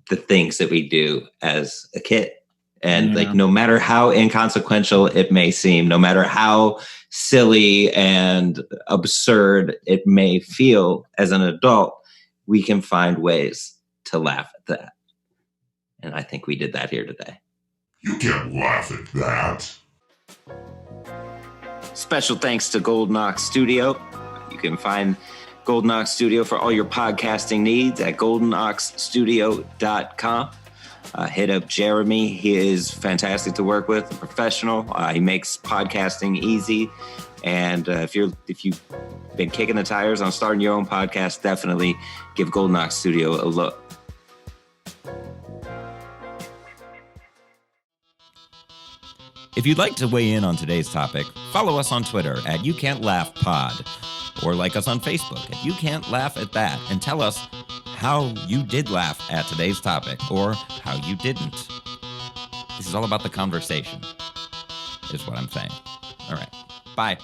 D: the things that we do as a kid. And like, no matter how inconsequential it may seem, no matter how silly and absurd it may feel as an adult, we can find ways to laugh at that. And I think we did that here today.
C: You can't laugh at that.
D: Special thanks to Golden Ox Studio. You can find Golden Ox Studio for all your podcasting needs at goldenoxstudio.com. Hit up Jeremy. He is fantastic to work with, a professional. He makes podcasting easy. And if you've been kicking the tires on starting your own podcast, definitely give Golden Ox Studio a look.
G: If you'd like to weigh in on today's topic, follow us on Twitter at YouCan'tLaughPod, or like us on Facebook at You Can't Laugh at That, and tell us how you did laugh at today's topic or how you didn't. This is all about the conversation, is what I'm saying. All right. Bye.